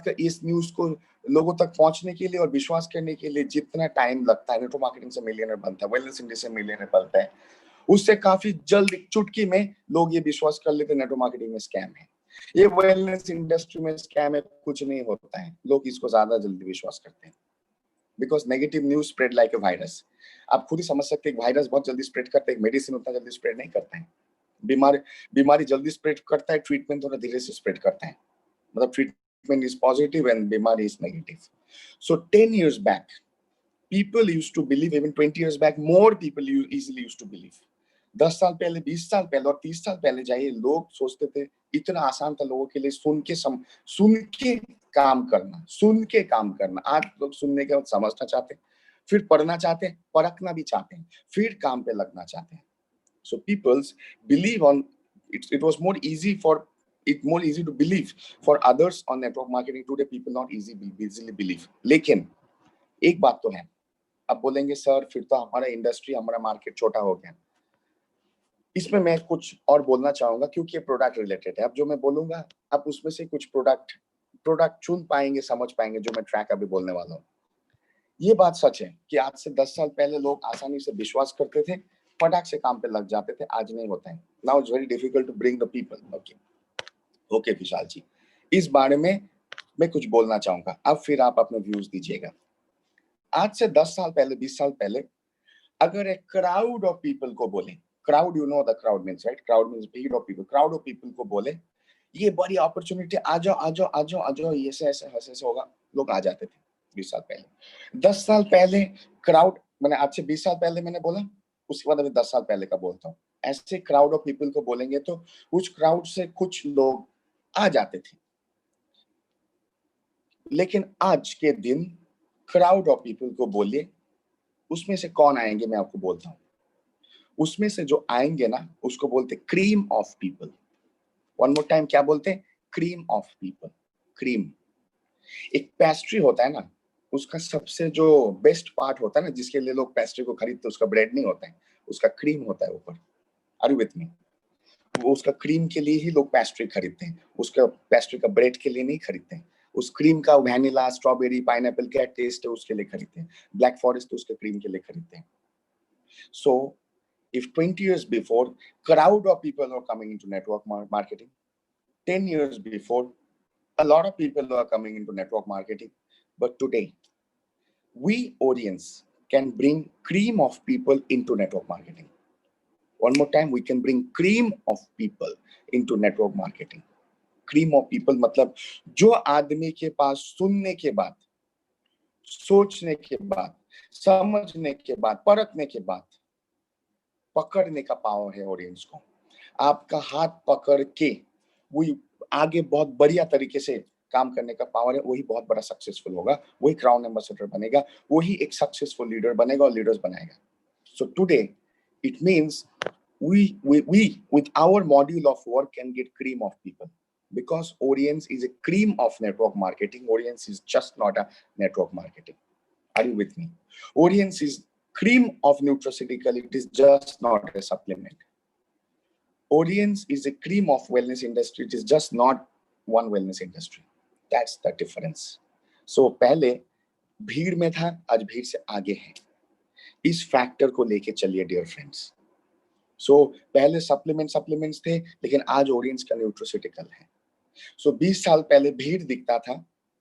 का इस न्यूज को लोगों तक पहुंचने के लिए और विश्वास करने के लिए जितना टाइम लगता है नेटवर्क मार्केटिंग से मिलियनर बनता है, वेलनेस इंडस्ट्री से मिलियनर बनता है, उससे काफी जल्द चुटकी में लोग ये विश्वास कर लेते हैं नेटवर्क मार्केटिंग में स्कैम है, ये वेलनेस इंडस्ट्री में स्कैम है, कुछ नहीं होता है, लोग इसको ज्यादा जल्दी विश्वास करते हैं। Because negative news spread like a virus. आप खुद ही समझ सकते हैं वायरस बहुत जल्दी स्प्रेड करता है, मेडिसिन उतना जल्दी स्प्रेड नहीं करता है। बीमारी जल्दी स्प्रेड करता है, ट्रीटमेंट थोड़ा धीरे से स्प्रेड करता है, मतलब ट्रीटमेंट इज पॉजिटिव एंड बीमारी is negative. So 10 years back people used to believe, even 20 years back more people easily used to believe। 10 साल पहले, 20 साल पहले और 30 साल पहले जाइए, लोग सोचते थे इतना आसान था लोगों के लिए सुन के काम करना। आज लोग सुनने के बाद समझना चाहते हैं, फिर पढ़ना चाहते हैं, परखना भी चाहते हैं, फिर काम पे लगना चाहते हैं। So people's believe on it was more easy to believe for others on network marketing. Today people not easily believe। लेकिन एक बात तो है, अब बोलेंगे सर फिर तो हमारा इंडस्ट्री, हमारा मार्केट छोटा हो गया। इसमें मैं कुछ और बोलना चाहूंगा क्योंकि ये प्रोडक्ट रिलेटेड है। अब जो मैं बोलूंगा आप उसमें से कुछ प्रोडक्ट चुन पाएंगे, समझ पाएंगे जो मैं ट्रैक अभी बोलने वाला हूँ। ये बात सच है कि आज से 10 साल पहले लोग आसानी से विश्वास करते थे, फटाक से काम पे लग जाते थे, आज नहीं होता है। Now it's very difficult to bring the people. Okay Vishal ji, इस बारे में मैं कुछ बोलना चाहूंगा, अब फिर आप अपने व्यूज दीजिएगा। आज से 10 साल पहले, 20 साल पहले अगर एक क्राउड ऑफ पीपल को बोले, crowd, you know the crowd means right, crowd means भीड़ of people, crowd of people को बोले ये बड़ी अपॉर्चुनिटी, आ जाओ, ये ऐसे होगा, लोग आ जाते थे 20 साल पहले। 10 साल पहले क्राउड, मैंने आज से 20 साल पहले मैंने बोला, उसके बाद अभी 10 साल पहले का बोलता हूँ। ऐसे क्राउड ऑफ पीपल को बोलेंगे तो उस क्राउड से कुछ लोग आ जाते थे, लेकिन आज के दिन क्राउड ऑफ पीपल को बोलिए, उसमें से कौन आएंगे मैं आपको बोलता हूँ। उसमें से जो आएंगे ना उसको बोलते cream of people. One more time, क्या बोलते हैं? Cream of people. क्रीम, एक पेस्ट्री होता है ना, उसका सबसे जो बेस्ट पार्ट होता है ना, जिसके लिए लोग पेस्ट्री को खरीदते, उसका ब्रेड नहीं होता है, उसका क्रीम होता है ऊपर। Are you with me? वो उसका क्रीम के लिए ही लोग पेस्ट्री खरीदते हैं, उसका पेस्ट्री का ब्रेड के लिए नहीं खरीदते हैं। उस क्रीम का वैनिला, स्ट्रॉबेरी, पाइनएप्पल क्या टेस्ट है उसके लिए खरीदते हैं, ब्लैक फॉरेस्ट तो उसके क्रीम के लिए खरीदते हैं। So if 20 years before crowd of people are coming into network marketing, 10 years before a lot of people are coming into network marketing, but today we audience can bring cream of people into network marketing। One more time, we can bring cream of people into network marketing। cream of people मतलब जो आदमी के पास सुनने के बाद, सोचने के बाद, समझने के बाद, परखने के बाद पकड़ने का पावर है ऑडियंस को। आपका हाथ पकड़ के वही आगे बहुत बढ़िया तरीके से काम करने का पावर है, वही बहुत बड़ा सक्सेसफुल होगा, वही क्राउन एम्बेसडर बनेगा, वही एक सक्सेसफुल लीडर बनेगा और लीडर्स बनाएगा। So today it means we with our module of work can get cream of people, because audience is a cream of network marketing। audience is just not a network marketing। Are you with me? audience is cream of nutraceutical, it is just not a supplement। audience is a cream of wellness industry, it is just not one wellness industry। that's the difference। so पहले भीड़ में था, आज भीड़ से आगे है। इस फैक्टर को लेके चलिए डियर फ्रेंड्स। सो पहले सप्लीमेंट्स थे, लेकिन आज ऑडियंस का न्यूट्रोसिटिकल है। सो 20 साल पहले भीड़ दिखता था,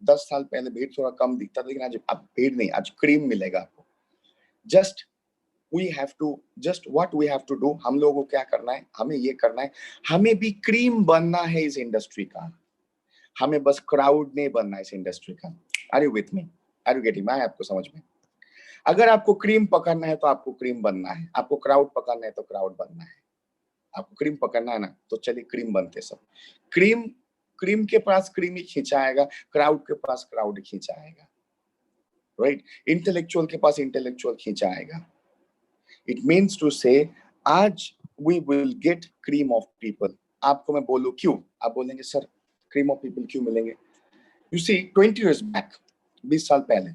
10 साल पहले भीड़ थोड़ा कम दिखता था, लेकिन आज अब भीड़ नहीं, आज क्रीम मिलेगा आपको। Just what we have to do, हम लोगों को क्या करना है, हमें ये करना है, हमें भी क्रीम बनना है इस इंडस्ट्री का। हमें बस क्राउड नहीं बनना है इस इंडस्ट्री का। Are you with me? Are you getting? मैं आपको समझ में? अगर आपको क्रीम पकड़ना है तो आपको क्रीम बनना है, आपको क्राउड पकड़ना है तो क्राउड बनना है। आपको क्रीम पकड़ना है ना, तो चलिए क्रीम बनते सब। क्रीम क्रीम के पास क्रीम ही खींचाएगा, क्राउड के पास क्राउड खींचाएगा, राइट? इंटेलेक्चुअल के पास इंटेलेक्चुअल खींचाएगा। इट मीन्स टू से आज we will get cream of people. आपको मैं बोलूं क्यों, आप बोलेंगे सर क्रीम ऑफ पीपल क्यों मिलेंगे? यू सी 20 years बैक, 20 साल पहले,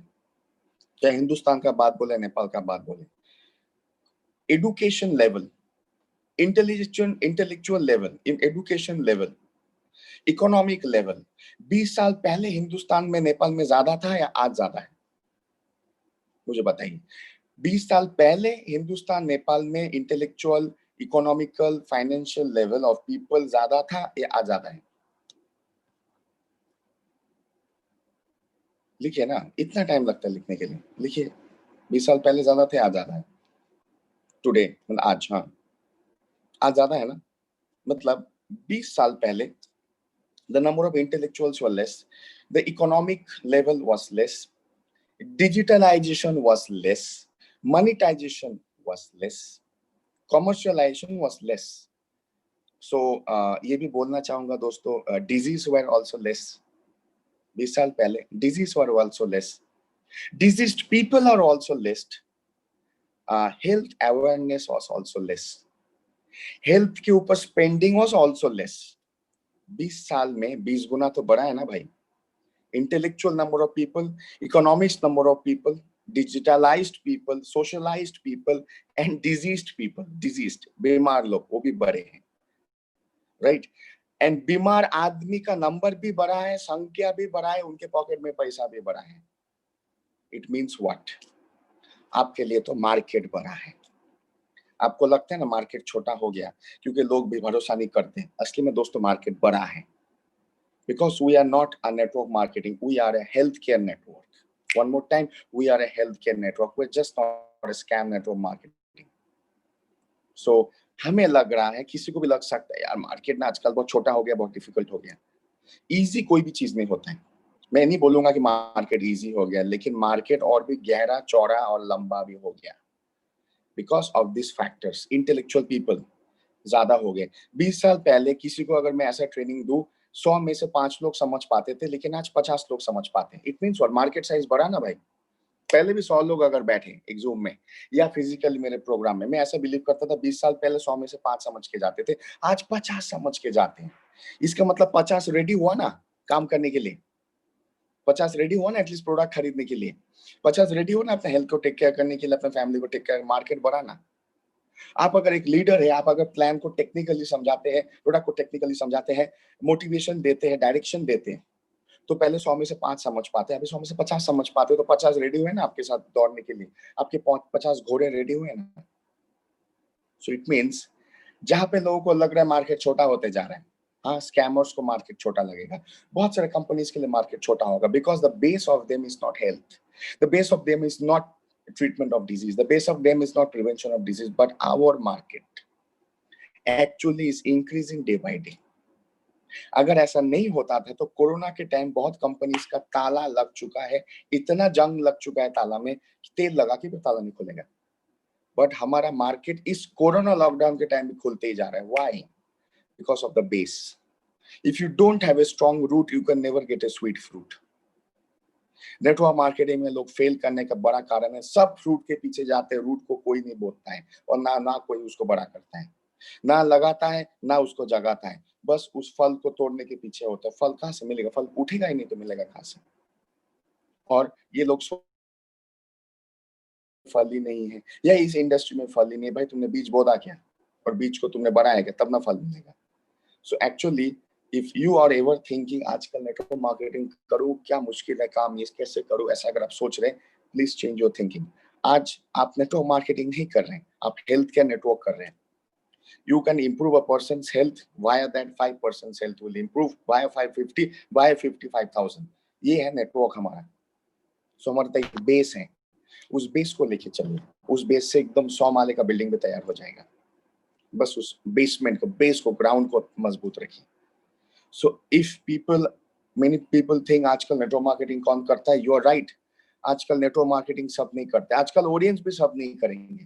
चाहे हिंदुस्तान का बात बोले नेपाल का बात बोले, education level, intellectual level, education level, economic level 20 साल पहले हिंदुस्तान में नेपाल में ज्यादा था या आज ज्यादा है? मुझे बताइए। 20 साल पहले हिंदुस्तान नेपाल में intellectual, economical, financial level of people ज्यादा था या आज ज्यादा है? लिखिए ना, इतना टाइम लगता है लिखने के लिए, लिखिए। 20 साल पहले ज्यादा थे, आज ज्यादा है। टुडे मतलब आज, हाँ आज ज्यादा है ना। मतलब 20 साल पहले the number of intellectuals were less, the economic level was less, digitalization was less, monetization was less, commercialization was less. So ये भी बोलना चाहूंगा दोस्तों, disease were also less. 20 साल पहले disease were also less, diseased people are also less, health awareness was also less, health के ऊपर spending was also less. 20 साल में 20 गुना तो बढ़ा है ना भाई। Intellectual number of people, economics number of people, digitalized people, socialized people, and diseased people, diseased, बीमार लोग वो भी बढ़े हैं, right? And बीमार आदमी का नंबर भी बढ़ा है, संख्या भी बढ़ा है, उनके पॉकेट में पैसा भी बढ़ा है। It means what? आपके लिए तो मार्केट बढ़ा है। आपको लगता है ना मार्केट छोटा हो गया क्योंकि लोग भी भरोसा नहीं करते, असली में दोस्तों मार्केट बढ़ा है। Because we are not a network marketing, we are a healthcare network. One more time, we are a healthcare network. We're just not a scam network marketing. So हमें लग रहा है, किसी को भी लग सकता है यार मार्केट ना आजकल बहुत छोटा हो गया, बहुत डिफिकल्ट हो गया। इजी कोई भी चीज नहीं होता है। मैं नहीं बोलूंगा कि मार्केट इजी हो गया, लेकिन मार्केट और भी गहरा, चौड़ा और लंबा भी हो गया। Because of this factors, intellectual people ज्यादा हो गए। 20 साल पहले किसी को अगर मैं ऐसा ट्रेनिंग दूं, 100 में से 5 लोग समझ पाते थे, लेकिन आज 50 लोग समझ पाते हैं। इट मीन्स और मार्केट साइज बढ़ा ना भाई। पहले भी 100 लोग अगर बैठे एक जूम में या फिजिकली मेरे प्रोग्राम में, मैं ऐसा बिलीव करता था 20 साल पहले 100 में से 5 समझ के जाते थे, आज 50 समझ के जाते हैं। इसका मतलब 50 रेडी हुआ ना काम करने के लिए, 50 रेडी हुआ ना एटलीस्ट प्रोडक्ट खरीदने के लिए, 50 रेडी हो ना अपने हेल्थ को टेक केयर करने के लिए, अपने फैमिली को टेक केयर, मार्केट बढ़ा ना। आप अगर एक लीडर है, आप अगर प्लान को टेक्निकली समझाते हैं, प्रोडक्ट को टेक्निकली समझाते हैं, मोटिवेशन देते हैं, डायरेक्शन देते हैं, तो पहले 100 में से 5 समझ पाते हैं, अभी 100 में से 50 समझ पाते हो, तो 50 रेडी हुए ना आपके साथ दौड़ने के लिए, आपके 50 घोड़े रेडी हुए ना। सो इट मीन्स जहां पे लोगों को लग रहा है मार्केट छोटा होते जा रहा है, हाँ स्कैमर्स को मार्केट छोटा लगेगा, बहुत सारे कंपनीज के लिए मार्केट छोटा होगा, because the base of them is not health, the base of them is not treatment of disease, the base of them is not prevention of disease, but our market actually is increasing day by day. अगर ऐसा नहीं होता था तो corona के time बहुत companies का ताला लग चुका है, इतना जंग लग चुका है ताला में कि तेल लगा के भी ताला नहीं खुलेगा। बट हमारा मार्केट इस कोरोना लॉकडाउन के टाइम में खुलते ही जा रहा है। Why? Because of the base. If you don't have a strong root, you can never get a sweet fruit. Network marketing में लोग फेल करने का बड़ा कारण है, सब फ्रूट के पीछे जाते हैं, रूट को कोई नहीं बोलता है और ना कोई उसको बड़ा करता है, ना लगाता है ना उसको जगाता है, बस उस फल को तोड़ने के पीछे होता है। फल कहाँ से मिलेगा? फल उठेगा ही नहीं तो मिलेगा कहाँ से? और ये लोग फल ही नहीं है या इस इंडस्ट्री में फल ही नहीं। भाई तुमने बीज बोदा क्या और बीज को तुमने बढ़ाया क्या, तब ना फल मिलेगा। So actually if you are ever thinking आजकल नेटवर्क मार्केटिंग करूं क्या मुश्किल है काम, ये कैसे करूं, ऐसा अगर आप सोच रहे हैं, प्लीज चेंज योर थिंकिंग। आज आप नेटवर्क मार्केटिंग नहीं कर रहे हैं, आप हेल्थ केयर नेटवर्क कर रहे हैं। You can improve a person's health via that 5% health will improve via 550 via 55,000। ये है नेटवर्क हमारा। सो हमारा एक बेस है, उस बेस को लेके चलिए, उस बेस से एकदम 100 माले का बिल्डिंग भी तैयार हो जाएगा। बस उस बेसमेंट को, बेस को, ग्राउंड को मजबूत रखिए। So if people many people think आजकल नेटवर्क मार्केटिंग कौन करता है, यू आर राइट, आजकल नेटवर्क मार्केटिंग सब नहीं करते, आजकल ऑडियंस भी सब नहीं करेंगे,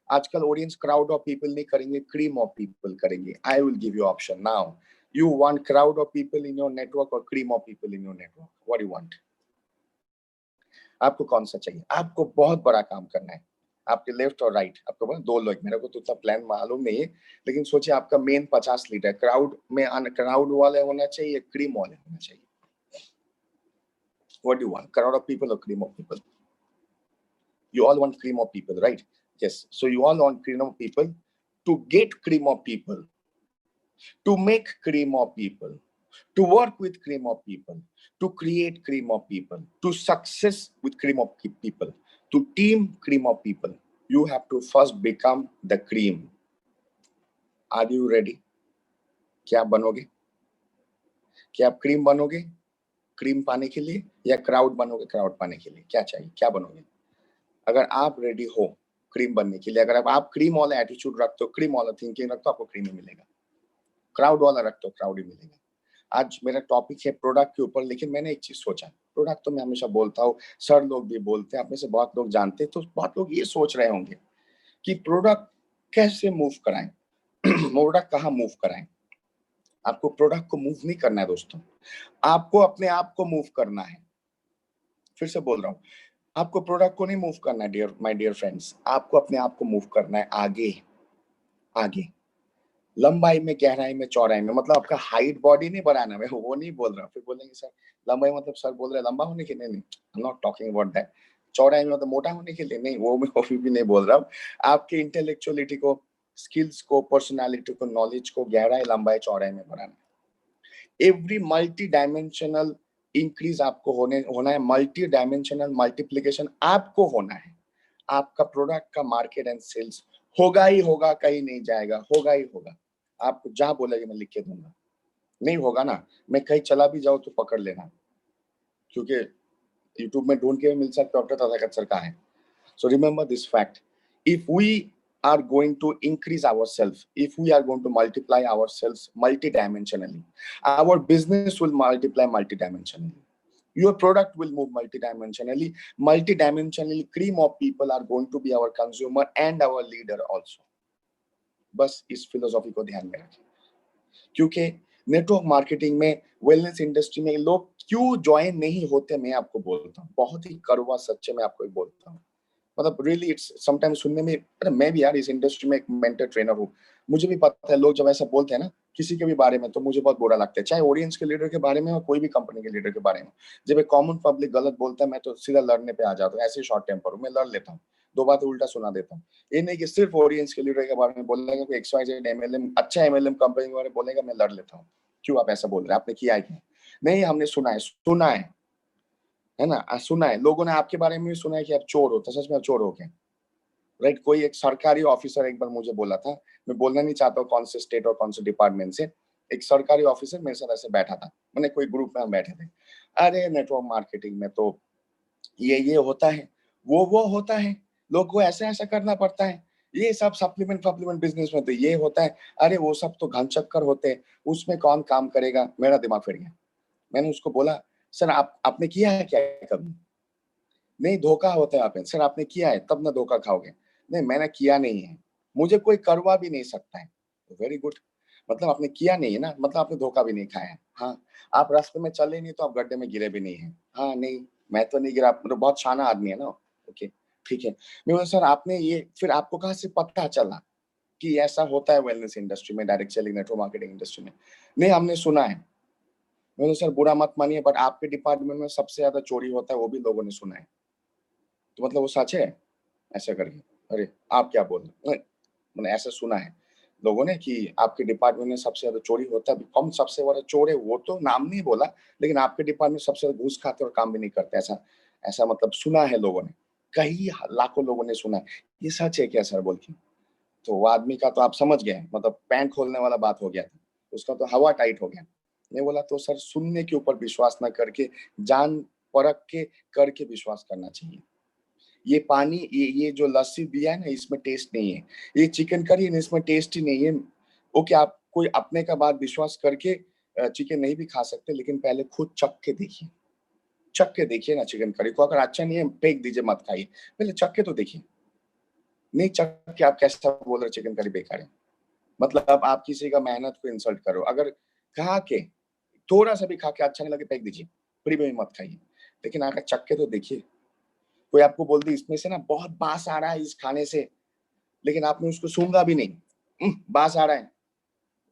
आजकल ऑडियंस क्राउड ऑफ पीपल नहीं करेंगे, क्रीम ऑफ पीपल करेंगे। I will give you option now, you want crowd of people in your network और cream of people in your network, what you want? आपको कौन सा चाहिए? आपको बहुत बड़ा काम करना है, आपके लेफ्ट और राइट, आपको बोला 2 लोग, मेरे को तो उतना प्लान मालूम नहीं है, लेकिन सोचिए आपका मेन 50 लीटर क्राउड में, क्राउड वाले होना चाहिए, क्रीम वाले होना चाहिए। What do you want? Crowd of people or cream of people? You all want cream of people, right? Yes. So you all want cream of people. To get cream of people, to make cream of people, to work with cream of people, to create cream of people, to success with cream of people, to team cream of people, you have to first become the cream. Are you ready? क्या बनोगे? क्या आप cream बनोगे cream पाने के लिए, या crowd बनोगे क्राउड पाने के लिए? क्या चाहिए, क्या बनोगे? अगर आप रेडी हो क्रीम बनने के लिए, अगर आप क्रीम वाला एटीट्यूड रखते हो, क्रीम वाला थिंकिंग रखते हो, आपको क्रीम ही मिलेगा। क्राउड वाला रखते हो, क्राउड ही मिलेगा। आज मेरा टॉपिक है प्रोडक्ट के ऊपर, लेकिन मैंने एक चीज सोचा, प्रोडक्ट तो मैं हमेशा बोलता हूँ, सर लोग भी बोलते हैं, आप में से बहुत लोग जानते हैं, तो बहुत लोग ये सोच रहे होंगे कि प्रोडक्ट कैसे मूव कराएं, प्रोडक्ट कहाँ मूव कराएं। आपको प्रोडक्ट को मूव नहीं करना है दोस्तों, आपको अपने आप को मूव करना है। फिर से बोल रहा हूँ, आपको प्रोडक्ट को नहीं मूव करना है डियर माय डियर फ्रेंड्स, आपको अपने आप को मूव करना है आगे आगे, लंबाई में, गहराई में, चौड़ाई में। मतलब आपका हाइट बॉडी नहीं बढ़ाना, मैं वो नहीं बोल रहा। फिर बोलेंगे सर लंबाई मतलब सर बोल रहे लंबा होने के लिए, नहीं, I am not talking about that. चौड़ाई में मतलब मोटा होने के लिए, नहीं, वो मैं कभी भी नहीं बोल रहा हूँ। आपके इंटेलेक्चुअलिटी को, स्किल्स को, पर्सनालिटी को, नॉलेज को गहराई, लंबाई, चौड़ाई में बढ़ाना। एवरी मल्टी डायमेंशनल इंक्रीज आपको होना है, मल्टी डायमेंशनल मल्टीप्लीकेशन आपको होना है। आपका प्रोडक्ट का मार्केट एंड सेल्स होगा ही होगा, कहीं नहीं जाएगा, होगा ही होगा। आपको जहां बोलेंगे मैं लिख के दूंगा, नहीं होगा ना, मैं कहीं चला भी जाऊं तो पकड़ लेना, क्योंकि यूट्यूब में ढूंढ के मिल सकता है, डॉक्टर तथागत सर का है। So remember this fact. If we are going to increase ourselves, if we are going to multiply ourselves multidimensionally, our business will multiply multidimensionally. Your product will move multidimensionally. Multidimensionally, cream of people are going to be our consumer and our leader also. बस इस philosophy को ध्यान में रखें, क्योंकि network marketing में, wellness industry में लोग क्यों ज्वाइन नहीं होते, मैं आपको बोलता हूँ, बहुत ही कड़वा सच्चे मैं आपको बोलता हूँ। मतलब रियली इट्स समटाइम्स सुनने में, अरे मैं भी यार इस इंडस्ट्री में एक मेंटर ट्रेनर हूँ, मुझे भी पता है लोग जब ऐसा बोलते हैं ना किसी के भी बारे में, तो मुझे बहुत बुरा लगता है, चाहे ऑडियंस के लीडर के बारे में हो, कोई भी कंपनी के लीडर के बारे में। जब एक कॉमन पब्लिक गलत बोलता है, मैं तो सीधा लड़ने पे आ जाता हूँ, ऐसे शॉर्ट टेम्पर हूँ, मैं लड़ लेता हूँ, 2 बात उल्टा सुना देता हूँ। ये नहीं कि सिर्फ ऑडियंस के लीडर के बारे में बोलेगा, कोई XYZ एमएलएम, अच्छा एमएलएम कंपनी के बारे में बोलेगा, मैं लड़ लेता हूँ। क्यों आप ऐसा बोल रहे हैं, आपने किया है क्या? नहीं, हमने सुना है ना, सुना है, लोगों ने आपके बारे में भी सुना है कि आप चोर हो, तो सच में आप चोर हो क्या? राइट? कोई एक सरकारी ऑफिसर एक बार मुझे बोला था, मैं बोलना नहीं चाहता हूँ कौन से स्टेट और कौन से डिपार्टमेंट से, एक सरकारी ऑफिसर मेरे साथ ऐसे बैठा था, मैंने कोई ग्रुप में हम बैठे थे, अरे नेटवर्क मार्केटिंग में तो ये होता है, वो होता है, लोग को ऐसा ऐसा करना पड़ता है, ये सब सप्लीमेंट बिजनेस में तो ये होता है, अरे वो सब तो घन चक्कर होते हैं, उसमें कौन काम करेगा। मेरा दिमाग फिर गया। मैंने उसको बोला, सर आपने किया है क्या कभी? नहीं, धोखा होता है यहाँ पे। सर आपने किया है तब ना धोखा खाओगे। नहीं, मैंने किया नहीं है, मुझे कोई करवा भी नहीं सकता है। वेरी गुड, मतलब आपने किया नहीं है ना, मतलब आपने धोखा भी नहीं खाया है। हाँ, आप रास्ते में चले नहीं तो आप गड्ढे में गिरे भी नहीं हैं। हाँ, नहीं, मैं तो नहीं गिरा, मतलब बहुत शाना आदमी है ना। ओके, ठीक है। मैं बोला सर आपने ये, फिर आपको कहाँ से पता चला कि ऐसा होता है वेलनेस इंडस्ट्री में, direct selling, network marketing industry में? नहीं, हमने सुना है। मैं बोला सर बुरा मत मानिए, बट आपके डिपार्टमेंट में सबसे ज्यादा चोरी होता है, वो भी लोगों ने सुना है। तो मतलब वो सच है? ऐसा करके, अरे आप क्या बोल रहे हैं? मैंने ऐसा सुना है लोगों ने कि आपके डिपार्टमेंट में सबसे ज्यादा चोरी होता है। कौन सबसे बड़ा चोर है, वो तो नाम नहीं बोला, लेकिन आपके डिपार्टमेंट सबसे ज्यादा घूस खाते और काम भी नहीं करते, ऐसा ऐसा मतलब सुना है लोगों ने, कई लाखों लोगों ने सुना है। ये सच है क्या सर बोल के? तो वो आदमी का तो आप समझ गए, मतलब पैंट खोलने वाला बात हो गया था, उसका तो हवा टाइट हो गया। मैं बोला तो सर सुनने के ऊपर विश्वास ना करके, जान परख के करके विश्वास करना चाहिए। ये पानी, ये जो लस्सी दिया है ना, इसमें टेस्ट नहीं है। ये चिकन करी है ना, इसमें टेस्ट ही नहीं है। ओके, आप कोई अपने का बात विश्वास करके चिकन नहीं भी खा सकते, लेकिन पहले खुद चख के देखिए ना चिकन करी को। अगर अच्छा नहीं है फेंक दीजिए, मत खाइए, पहले चख के तो देखिए। नहीं चख के आप कैसा बोल रहे चिकन करी बेकार है? मतलब आप किसी का मेहनत को इंसल्ट करो। अगर खा के थोड़ा सा भी खा के अच्छा नहीं लगे फेंक दीजिए, फ्री में भी मत खाइए, लेकिन अगर चख के तो देखिए। कोई आपको बोल दे इसमें से ना बहुत बास आ रहा है इस खाने से, लेकिन आपने उसको सूंघा भी नहीं, बास आ रहा है,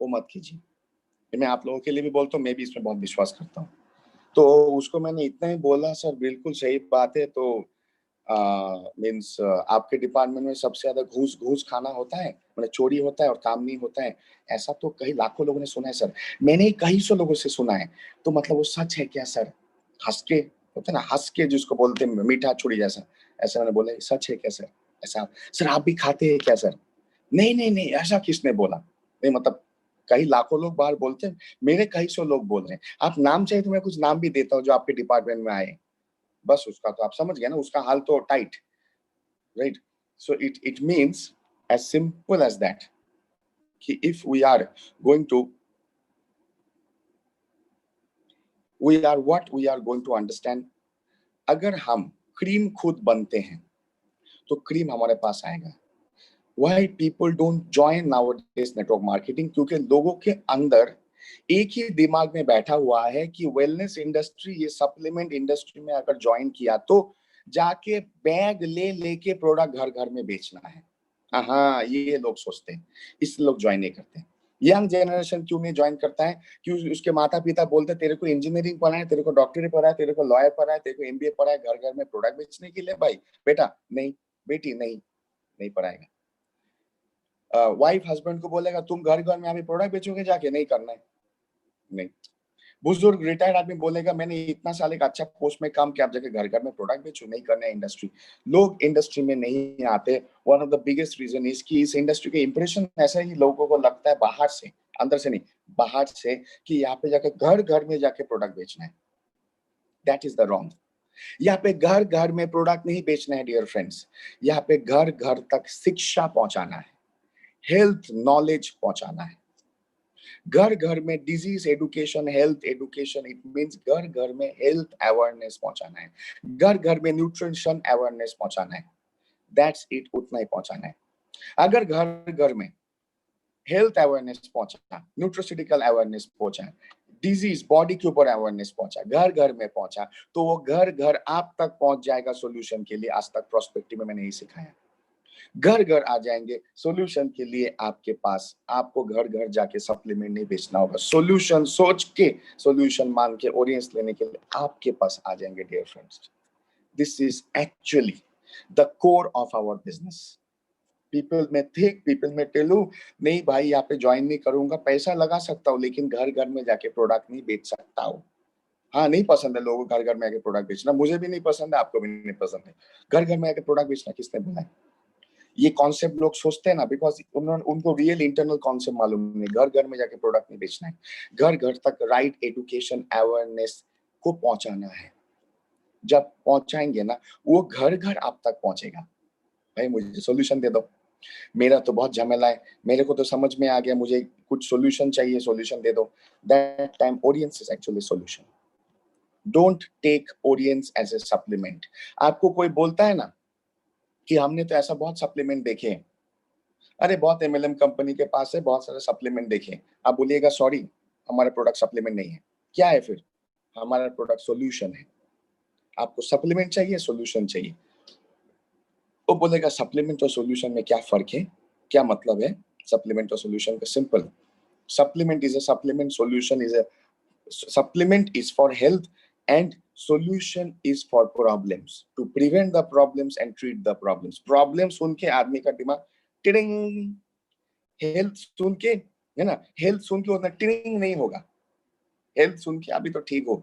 वो मत कीजिए। मैं आप लोगों के लिए भी बोलता हूँ, मैं भी इसमें बहुत विश्वास करता हूँ। तो उसको मैंने इतना ही बोला, सर बिल्कुल सही बात है। तो मीन्स आपके डिपार्टमेंट में सबसे ज्यादा घूस खाना होता है, मतलब चोरी होता है और काम नहीं होता है, ऐसा तो कई लाखों लोगों ने सुना है सर। मैंने कई सौ लोगों से सुना है, तो मतलब वो सच है क्या सर? हंस के होता है ना, हंस के जिसको बोलते हैं मीठा छुरी जैसा, ऐसा मैंने बोला सच है क्या सर? ऐसा सर आप भी खाते हैं क्या सर? नहीं नहीं नहीं, ऐसा किसने बोला? नहीं मतलब कई लाखों लोग बाहर बोलते हैं, मेरे कई सौ लोग बोल रहे हैं। आप नाम चाहिए तो मैं कुछ नाम भी देता हूँ जो आपके डिपार्टमेंट में आए, बस उसका तो आप समझ गए ना, उसका हाल तो tight, right? So it means as simple as that कि if we are what we are going to understand, अगर हम क्रीम खुद बनते हैं तो क्रीम हमारे पास आएगा। Why people don't join nowadays network marketing? क्योंकि लोगों के अंदर एक ही दिमाग में बैठा हुआ है कि वेलनेस इंडस्ट्री, ये सप्लीमेंट इंडस्ट्री में अगर ज्वाइन किया तो जाके बैग ले लेके प्रोडक्ट घर घर में बेचना है। हाँ, ये लोग सोचते हैं, इसलिए लोग ज्वाइन नहीं करते। यंग जनरेशन क्यों नहीं ज्वाइन करता है? क्योंकि उसके माता पिता बोलते तेरे को इंजीनियरिंग पढ़ा है, तेरे को डॉक्टरी पढ़ा है, तेरे को लॉयर पढ़ा है, तेरे को एमबीए पढ़ा है, घर घर में प्रोडक्ट बेचने के लिए। भाई बेटा नहीं, बेटी नहीं, नहीं पढ़ाएगा। वाइफ हस्बैंड को बोलेगा तुम घर घर में अभी प्रोडक्ट बेचोगे, जाके नहीं करना है, नहीं। बुजुर्ग रिटायर्ड आदमी बोलेगा मैंने इतना साल एक अच्छा पोस्ट में काम किया, आप जाके घर घर में प्रोडक्ट बेचो, नहीं करना है इंडस्ट्री। लोग इंडस्ट्री में नहीं आते, one of the biggest reason is कि इस इंडस्ट्री के इंप्रेशन ऐसा ही लोगों को लगता है बाहर से, अंदर से नहीं, बाहर से, कि यहाँ पे जाके घर घर में जाके प्रोडक्ट बेचना है। That is the wrong. यहाँ पे घर घर में प्रोडक्ट नहीं बेचना है डियर फ्रेंड्स, यहाँ पे घर घर तक शिक्षा पहुंचाना है, हेल्थ नॉलेज पहुंचाना है। घर घर में disease education, health education, it means घर घर में हेल्थ अवेयरनेस पहुंचाना है, घर घर में न्यूट्रिशन अवेयरनेस पहुंचाना है। दैट्स इट, उतना ही पहुंचाना है। अगर घर घर में हेल्थ अवेयरनेस पहुंचा, न्यूट्रिशिटिकल अवेयरनेस पहुंचा, डिजीज बॉडी के ऊपर अवेयरनेस पहुंचा, घर घर में पहुंचा, तो वो घर घर आप तक पहुंच जाएगा सोल्यूशन के लिए। आज तक प्रोस्पेक्टिव में मैंने यही सिखाया, घर घर आ जाएंगे सोल्यूशन के लिए आपके पास। आपको घर घर जाके सप्लीमेंट नहीं बेचना होगा, सोल्यूशन सोच के, सोल्यूशन मांग के, ऑडियंस लेने के लिए आपके पास आ जाएंगे dear friends. This is actually the core of our business. People में थिंक, पीपल में टेलू, नहीं भाई यहाँ पे ज्वाइन नहीं करूंगा, पैसा लगा सकता हूँ लेकिन घर घर में जाके प्रोडक्ट नहीं बेच सकता हूँ। हाँ, नहीं पसंद है लोगों को घर घर में आके प्रोडक्ट बेचना, मुझे भी नहीं पसंद है, आपको भी नहीं पसंद है। घर घर में आके प्रोडक्ट बेचना किसने बोला है? ये कॉन्सेप्ट लोग सोचते हैं ना, बिकॉज उनको रियल इंटरनल कॉन्सेप्ट मालूम नहीं। घर घर में जाके प्रोडक्ट नहीं बेचना है, घर घर तक राइट एजुकेशन अवेयरनेस को पहुंचाना है। जब पहुंचाएंगे ना, वो घर घर आप तक पहुंचेगा। भाई मुझे सोल्यूशन दे दो, मेरा तो बहुत झमेला है, मेरे को तो समझ में आ गया, मुझे कुछ सोल्यूशन चाहिए, सोल्यूशन दे दो। That time audience is actually solution. Don't take audience as a supplement. आपको कोई बोलता है ना कि हमने तो ऐसा बहुत सप्लीमेंट देखे हैं, अरे बहुत एमएलएम कंपनी के पास है, बहुत सारे सप्लीमेंट देखे, आप बोलिएगा सॉरी हमारा प्रोडक्ट सप्लीमेंट नहीं है। क्या है फिर? हमारा प्रोडक्ट सॉल्यूशन है। आपको सप्लीमेंट चाहिए, सॉल्यूशन चाहिए। वो बोलेगा सप्लीमेंट और सॉल्यूशन में क्या फर्क है, क्या मतलब है सप्लीमेंट और सॉल्यूशन का? Simple, supplement is a supplement, solution is a supplement is for health and solution is for problems, to prevent the problems and treat the problems। Problem सुन के आदमी का दिमाग टिडिंग, हेल्थ सुन के, है ना, हेल्थ सुन के उतना टिडिंग नहीं होगा। हेल्थ सुन के अभी तो ठीक हो,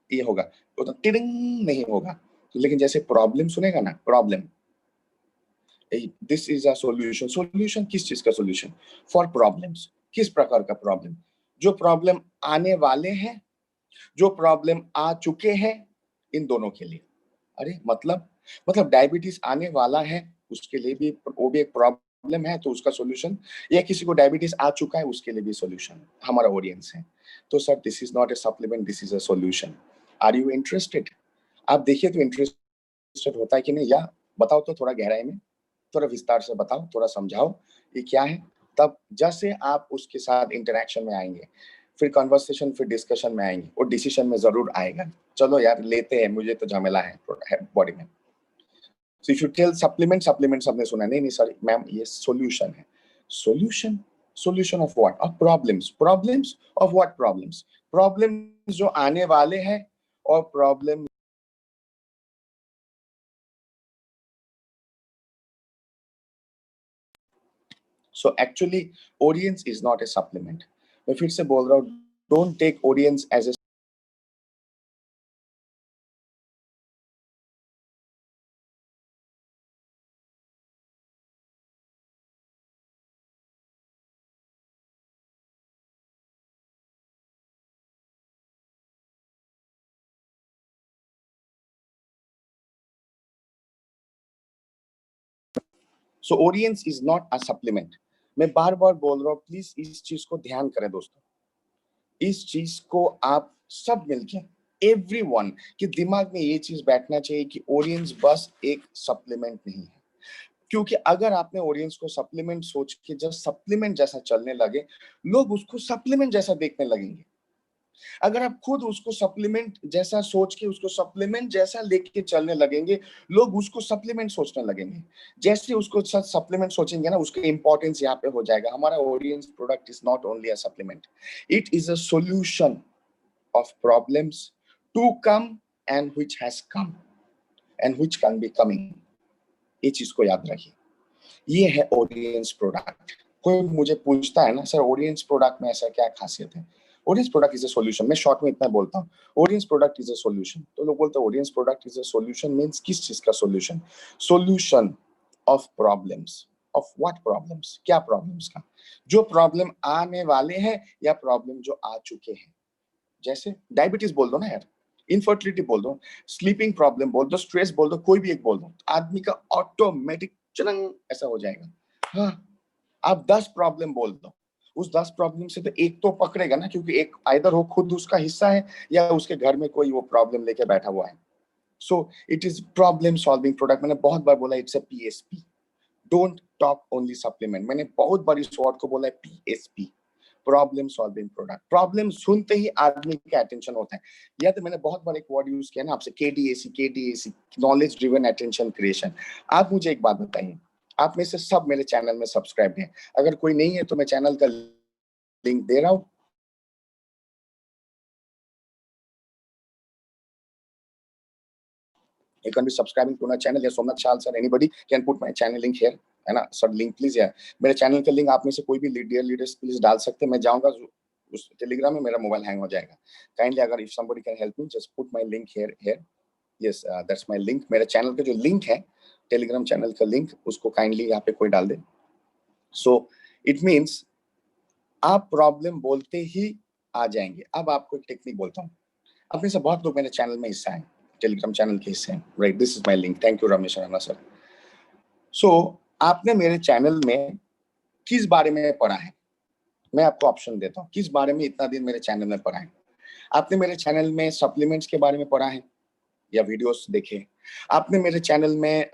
ये होगा, उतना टिडिंग नहीं होगा। लेकिन जैसे प्रॉब्लम सुनेगा ना, problem, this is a solution. Solution किस चीज का सॉल्यूशन? For problems. किस प्रकार का प्रॉब्लम? जो प्रॉब्लम आने वाले हैं, जो प्रॉब्लम आ चुके हैं, इन दोनों के लिए। अरे मतलब डायबिटीज आने वाला है, उसके लिए भी वो भी एक प्रॉब्लम है, तो उसका सॉल्यूशन, या किसी को डायबिटीज आ चुका है उसके लिए भी सॉल्यूशन हमारा ऑडियंस है। तो sir this is not a supplement, this is a solution, are you interested? आप देखिए तो इंटरेस्टेड होता है कि नहीं, या बताओ तो थोड़ा गहराई में, थोड़ा विस्तार से बताओ, थोड़ा समझाओ ये क्या है। तब जैसे आप उसके साथ इंटरेक्शन में आएंगे, फिर कन्वर्सेशन, फिर डिस्कशन में आएंगे, और डिसीजन में जरूर आएगा, चलो यार लेते हैं, मुझे तो झमेला है बॉडी में। So if you tell supplement, supplement सबने सुना, नहीं नहीं सर मैम ये सॉल्यूशन है। Solution? Solution of what? Of problems. Problems of what? Problems, problems जो आने वाले हैं, और problem. So actually audience is not a supplement. मैं फिर से बोल रहा हूँ, don't take audience as a so audience is not a supplement. मैं बार बार बोल रहा हूँ, प्लीज इस चीज को ध्यान करें दोस्तों, इस चीज को आप सब मिलके, एवरीवन के दिमाग में ये चीज बैठना चाहिए कि ऑडियंस बस एक सप्लीमेंट नहीं है। क्योंकि अगर आपने ऑडियंस को सप्लीमेंट सोच के जब सप्लीमेंट जैसा चलने लगे, लोग उसको सप्लीमेंट जैसा देखने लगेंगे। अगर आप खुद उसको सप्लीमेंट जैसा सोच के उसको सप्लीमेंट जैसा लेके चलने लगेंगे, लोग उसको सप्लीमेंट सोचने लगेंगे। जैसे उसको सप्लीमेंट सोचेंगे ना, उसका इंपॉर्टेंस यहाँ पे हो जाएगा। हमारा audience product is not only a supplement, it is a solution of problems to come and which has come and which can be coming। ये चीज को याद रखिए, ये है ऑडियंस प्रोडक्ट। कोई मुझे पूछता है ना, सर ऑडियंस प्रोडक्ट में ऐसा क्या खासियत है? Audience product is a solution. मैं शॉर्ट में इतना बोलता हूँ, audience product is a solution. तो लोग बोलते हैं audience product is a solution means किस चीज का solution? Solution of problems. Of what problems? क्या प्रॉब्लम्स का? जो प्रॉब्लम आने वाले हैं या प्रॉब्लम जो आ चुके हैं। जैसे डायबिटीज बोल दो ना यार, इनफर्टिलिटी बोल दो, स्लीपिंग प्रॉब्लम बोल दो, स्ट्रेस बोल दो, कोई भी एक बोल दो, आदमी का ऑटोमेटिक चलंग ऐसा हो जाएगा। हाँ, आप 10 प्रॉब्लम बोल दो, उस 10 प्रॉब्लम से तो एक तो पकड़ेगा ना, क्योंकि एक आइदर हो खुद उसका हिस्सा है, या उसके घर में कोई वो प्रॉब्लम लेके बैठा हुआ है। So it is problem solving product. मैंने बहुत बार बोला, it's a PSP. Don't talk only supplement. मैंने बहुत बार इस वर्ड को बोला है, PSP, problem solving product. Problem सुनते ही आदमी का अटेंशन होता है। या तो मैंने बहुत बार एक वर्ड यूज किया ना आपसे, केडीएसी, केडीएसी, नॉलेज ड्रिवन अटेंशन क्रिएशन। आप मुझे एक बात बताइए, आप में से सब मेरे चैनल में सब्सक्राइब हैं, अगर कोई नहीं है तो मैं चैनल का लिंक दे रहा हूं। You can be subscribing to my channel. या सोमनाथ चाल sir, anybody can put my channel link here, है ना सर? लिंक प्लीज यार, मेरे चैनल का लिंक आप में से कोई भी डियर लीडर्स प्लीज डाल सकते हैं। मैं जाऊंगा उस टेलीग्राम में, मेरा मोबाइल हैंग हो जाएगा। काइंडली अगर if somebody can help me, just put my link here. Yes, that's my link. मेरे चैनल का जो लिंक है, टेलीग्राम चैनल का लिंक, उसको काइंडली यहाँ पे कोई डाल दे। सो इट मीन्स आप प्रॉब्लम बोलते ही आ जाएंगे। अब आपको एक टेक्निक बोलता हूँ, अपने से बहुत लोग मेरे चैनल में हिस्सा है, टेलीग्राम चैनल के हिस्से हैं, right? This is my link. Thank you Ramesh Rana sir. So आपने मेरे चैनल में किस बारे में पढ़ा है? मैं आपको ऑप्शन देता हूँ, किस बारे में इतना दिन मेरे चैनल में पढ़ा है? आपने मेरे चैनल में सप्लीमेंट्स के बारे में पढ़ा है या वीडियोस देखे? आपने मेरे चैनल में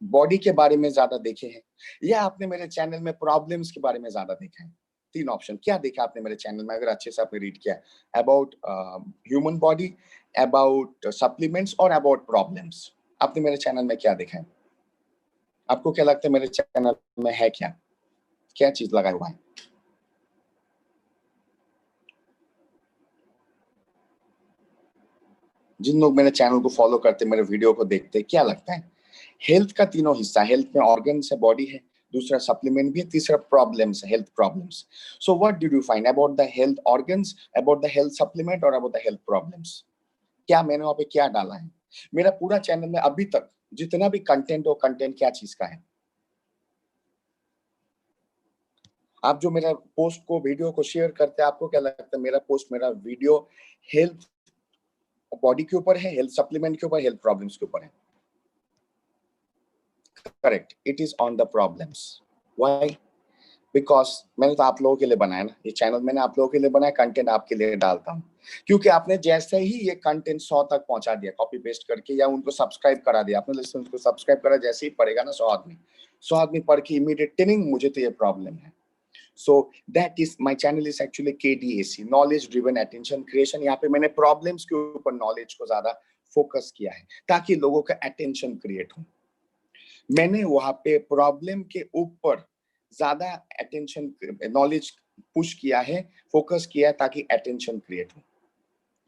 बॉडी के बारे में ज्यादा देखे हैं, या आपने मेरे चैनल में प्रॉब्लम्स के बारे में ज्यादा देखा है? तीन ऑप्शन। क्या देखा आपने मेरे चैनल में, अगर अच्छे से आपने रीड किया? About human body, about supplements और अबाउट प्रॉब्लम्स। आपने मेरे चैनल में क्या देखा है? आपको क्या लगता है मेरे चैनल में है क्या? क्या चीज लगा हुआ है? जिन लोग मेरे चैनल को फॉलो करते, मेरे वीडियो को देखते, क्या लगता है? हेल्थ का तीनों हिस्सा, हेल्थ में ऑर्गन्स है, बॉडी है, दूसरा सप्लीमेंट भी है, तीसरा प्रॉब्लम्स है, health problems. So what did you find about the health organs, about the health supplement और अबाउट द हेल्थ प्रॉब्लम्स? क्या मैंने वहां पे क्या डाला है? मेरा पूरा चैनल में अभी तक जितना भी कंटेंट हो, कंटेंट क्या चीज का है? आप जो मेरा पोस्ट को, वीडियो को शेयर करते हैं, आपको क्या लगता है मेरा पोस्ट, मेरा वीडियो हेल्थ बॉडी के ऊपर है, हेल्थ सप्लीमेंट के ऊपर, हेल्थ प्रॉब्लम्स के ऊपर है? Correct, it is on the problems. Why? Because मैंने तो आप लोगों के लिए बनाया ना, ये चैनल मैंने आप लोगों के लिए बनाया, कंटेंट आपके लिए डालता हूँ, क्योंकि आपने जैसे ही ये कंटेंट 100 तक पहुंचा दिया कॉपी पेस्ट करके, या उनको सब्सक्राइब करा दिया, आपने लिस्ट उनको सब्सक्राइब करा, जैसे ही पढ़ेगा ना 100 आदमी पढ़ के इमीडिएट टिनिंग, मुझे तो ये प्रॉब्लम है। So that is my channel is actually KDAC, knowledge driven attention creation। यहाँ पे मैंने प्रॉब्लम्स के ऊपर नॉलेज को ज्यादा फोकस किया है ताकि लोगों का अटेंशन क्रिएट हो। मैंने वहां पे प्रॉब्लम के ऊपर ज्यादा अटेंशन नॉलेज पुश किया है, फोकस किया है ताकि अटेंशन क्रिएट हो।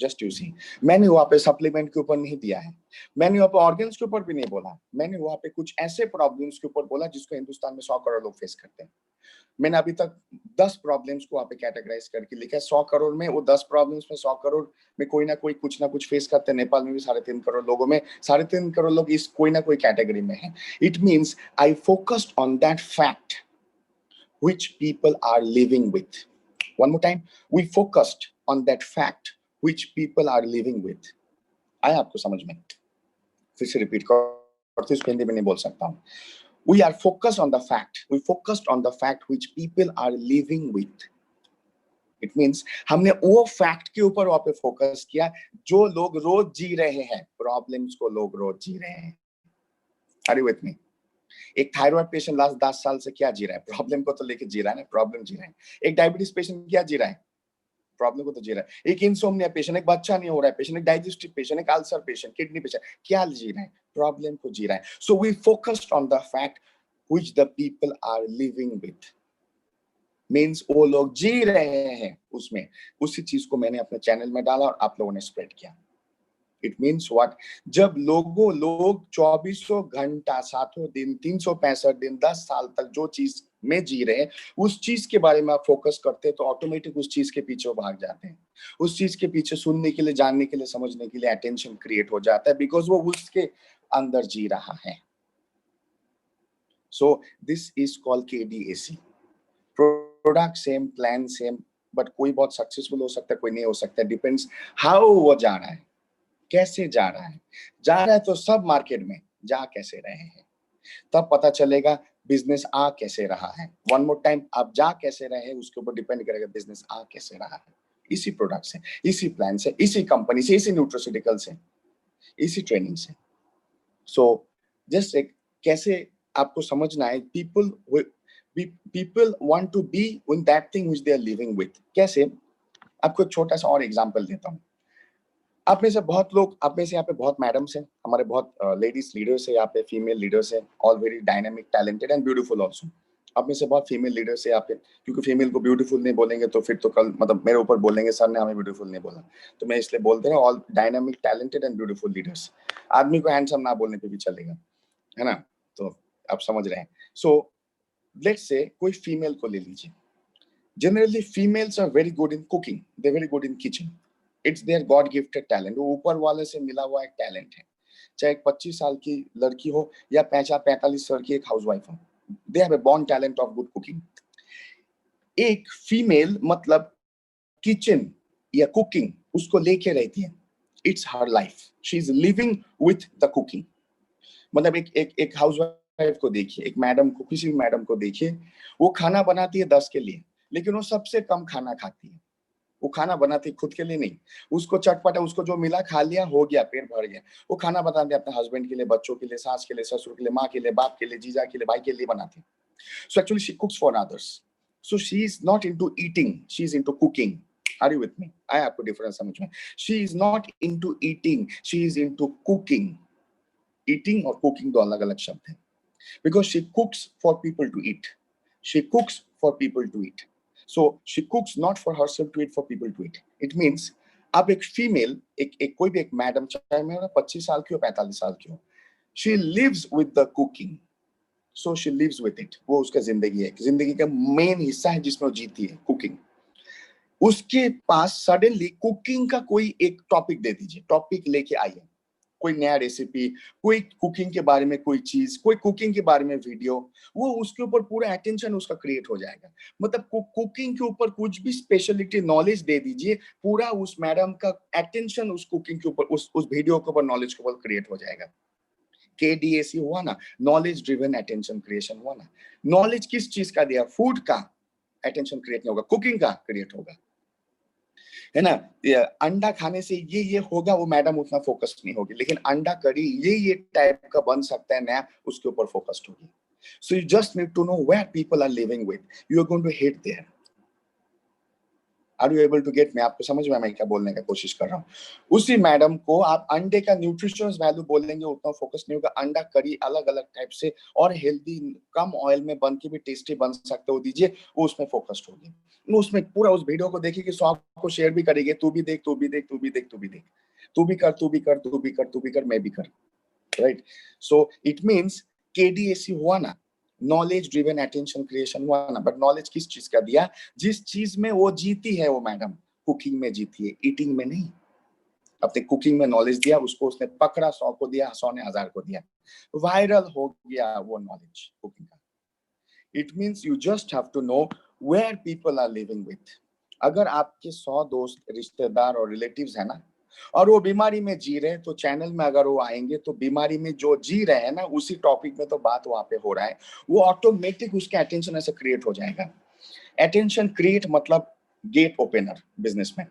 जस्ट यू सी, मैंने वहां पे सप्लीमेंट के ऊपर नहीं दिया है, मैंने वहां पे ऑर्गन्स के ऊपर भी नहीं बोला, मैंने वहां पे कुछ ऐसे प्रॉब्लम्स के ऊपर बोला जिसको हिंदुस्तान में 100 करोड़ लोग फेस करते हैं। मैंने अभी तक 10 प्रॉब्लम्स को वहां पे कैटेगराइज करके लिखा है। 100 करोड़ में, वो 10 प्रॉब्लम्स में 100 करोड़ में कोई ना कोई कुछ ना कुछ फेस करते हैं। नेपाल में भी 3.5 करोड़ लोगों में 3.5 करोड़ लोग इस कोई ना कोई कैटेगरी में है। It means I focused on that fact which people are living with. One more time, we focused on that fact which people are living with. आया आपको समझ में? फिर से रिपीट करते हैं, इसको हिंदी में नहीं बोल सकता हूँ। We are focused on the fact. We focused on the fact which people are living with. It means हमने वो फैक्ट के ऊपर वहां पे फोकस किया जो लोग रोज जी रहे हैं, प्रॉब्लम्स को लोग रोज जी रहे हैं। Are you with me? एक थायराइड पेशेंट लास्ट 10 साल से क्या जी रहा है? प्रॉब्लम को तो लेके जी रहा है ना, प्रॉब्लम जी रहा है। एक डायबिटीज पेशेंट क्या जी रहा है? प्रॉब्लम को तो जी रहा है। एक इंसोम्निया पेशेंट, एक बच्चा नहीं हो रहा है पेशेंट, एक डाइजेस्टिव पेशेंट, एक अल्सर पेशेंट, किडनी पेशेंट, क्या जी रहा है? प्रॉब्लम को जी रहा है। So we focused on the fact which the people are living with. Means वो लोग जी रहे हैं उसमें, उसी चीज को मैंने अपने चैनल में डाला और आप लोगों ने स्प्रेड किया। It means what? जब लोग 24 घंटा 7 दिन 365 दिन 10 साल तक जो चीज में जी रहे हैं, उस चीज के बारे में आप फोकस करते हैं तो ऑटोमेटिक उस चीज के पीछे वो भाग जाते हैं। उस चीज के पीछे सुनने के लिए, जानने के लिए, समझने के लिए अटेंशन क्रिएट हो जाता है, बिकॉज वो उसके अंदर जी रहा है। So this is called KDAC। Product same, plan same, but कोई बहुत सक्सेसफुल हो सकता है, कोई नहीं हो सकता, डिपेंड्स हाउ वो जा रहा है, कैसे जा रहा है। जा रहा है तो सब मार्केट में जा कैसे रहे हैं, तब पता चलेगा बिजनेस आ कैसे रहा है। वन मोर टाइम, आप जा कैसे रहे हैं उसके ऊपर डिपेंड करेगा बिजनेस आ कैसे रहा है। इसी प्रोडक्ट से, इसी प्लान से, इसी कंपनी से, इसी न्यूट्रोसिटिकल से, इसी ट्रेनिंग से। सो जस्ट एक कैसे आपको समझना है, people want to be in that thing which they are living with. कैसे? आपको एक छोटा सा और एग्जांपल देता हूँ। आप में से बहुत लोग, आप में से यहाँ पे बहुत मैडम्स हैं, हमारे बहुत लेडीज लीडर्स है यहाँ पे, फीमेल लीडर्स है, all very dynamic, talented and beautiful also. आप में से बहुत फीमेल लीडर्स है यहाँ पे, क्योंकि फीमेल को ब्यूटीफुल नहीं बोलेंगे तो फिर तो कल मतलब मेरे ऊपर बोलेंगे सर ने हमें ब्यूटीफुल नहीं बोला, तो मैं इसलिए बोल दे रहा हूँ all dynamic, talented and beautiful leaders. आदमी को हैंडसम ना बोलने पे भी चलेगा, है ना? तो आप समझ रहे हैं। सो लेट्स से कोई फीमेल को ले लीजिए। Generally females are very good in cooking, they very good in kitchen, it's their god gifted talent, वो ऊपर वाले से मिला हुआ एक टैलेंट है। चाहे एक 25 साल की लड़की हो या 45 साल की एक हाउसवाइफ हो, they have a born talent of good cooking. एक फीमेल मतलब किचन या कुकिंग उसको लेके रहती है, it's her life, she is living with the cooking. मतलब एक हाउसवाइफ को देखिए, एक मैडम को, किसी भी मैडम को देखिए, वो खाना बनाती है 10 के लिए, लेकिन वो सबसे कम खाना खाती है। वो खाना बनाती खुद के लिए नहीं, उसको चटपटा, उसको जो मिला खा लिया, हो गया, पेट भर गया। वो खाना बनाती है अपने हस्बैंड के लिए, बच्चों के लिए, सास के लिए, ससुर के लिए, माँ के लिए, बाप के लिए, जीजा के लिए, भाई के लिए बनाती है। So actually she cooks for others. So she is not into eating, she is into cooking. Are you with me? आया आपको डिफरेंस समझ में? She is not into eating, she is into cooking. Eating और cooking दो अलग अलग शब्द हैं। Because she cooks for people to eat. She cooks for people to eat. So she cooks not for herself to eat, for people to eat. It means अब एक female, एक कोई भी एक मैडम, चाहे मैं 25 साल की हो, 45 साल की हो, she lives with the cooking. So she lives with it. वो उसका जिंदगी है, जिंदगी का मेन हिस्सा है जिसमें वो जीती है, कुकिंग। उसके पास सडनली कुकिंग का कोई एक टॉपिक दे दीजिए, टॉपिक लेके आइए, कोई नया रेसिपी, कोई कुकिंग के बारे में कोई चीज, कोई कुकिंग के बारे में वीडियो, वो उसके ऊपर पूरा अटेंशन उसका क्रिएट हो जाएगा। मतलब कुकिंग के ऊपर कुछ भी स्पेशलिटी नॉलेज दे दीजिए, पूरा उस मैडम का अटेंशन उस कुकिंग के ऊपर, उस वीडियो के ऊपर, नॉलेज के ऊपर क्रिएट हो जाएगा। KDAC हुआ ना, नॉलेज ड्रिवन अटेंशन क्रिएशन हुआ ना। नॉलेज किस चीज का दिया? फूड का अटेंशन क्रिएट नहीं होगा, कुकिंग का क्रिएट होगा, है ना। अंडा खाने से ये होगा, वो मैडम उतना फोकस नहीं होगी, लेकिन अंडा करी ये टाइप का बन सकता है नया, उसके ऊपर फोकस्ड होगी। So you just need to know where people are living with, you are going to hit there. Are you able to get? मैं आपको समझ में मैं क्या बोलने का कोशिश कर रहा हूँ। उसी मैडम को आप अंडे का न्यूट्रिशंस वैल्यू बोलेंगे, उतना फोकस नहीं होगा। अंडा करी अलग अलग टाइप से और हेल्दी, कम ऑयल में बन के भी टेस्टी बन सकते हो, दीजिए, वो उसमें फोकस्ड होगी। उसमें पूरा उस वीडियो को देखिए, सो आपको शेयर भी करेगी, तू भी देख, तू भी देख, तू भी देख, तू भी देख, तू भी कर, तू भी कर, तू भी कर, तू भी कर, मैं भी कर, right. So it means KDAC हुआ ना, नॉलेज ड्रिवन अटेंशन क्रिएशन हुआ ना। बट नॉलेज किस चीज का दिया? जिस चीज में वो जीती है वो मैडम, कुकिंग में जीती है, ईटिंग में नहीं। अपने कुकिंग में नॉलेज दिया, उसको उसने पकड़ा, 100 को दिया, 100 ने 1000 को दिया, वायरल हो गया वो नॉलेज कुकिंग का। It means you just have to know where people are living with. अगर आपके 100 दोस्त, रिश्तेदार और रिलेटिव्स है ना, और वो बीमारी में जी रहे हैं, तो चैनल में अगर वो आएंगे तो बीमारी में जो जी रहे हैं ना, उसी टॉपिक में तो बात वहां पे हो रहा है, वो ऑटोमेटिक उसके अटेंशन ऐसे क्रिएट हो जाएगा। अटेंशन क्रिएट मतलब गेट ओपनर बिजनेस में।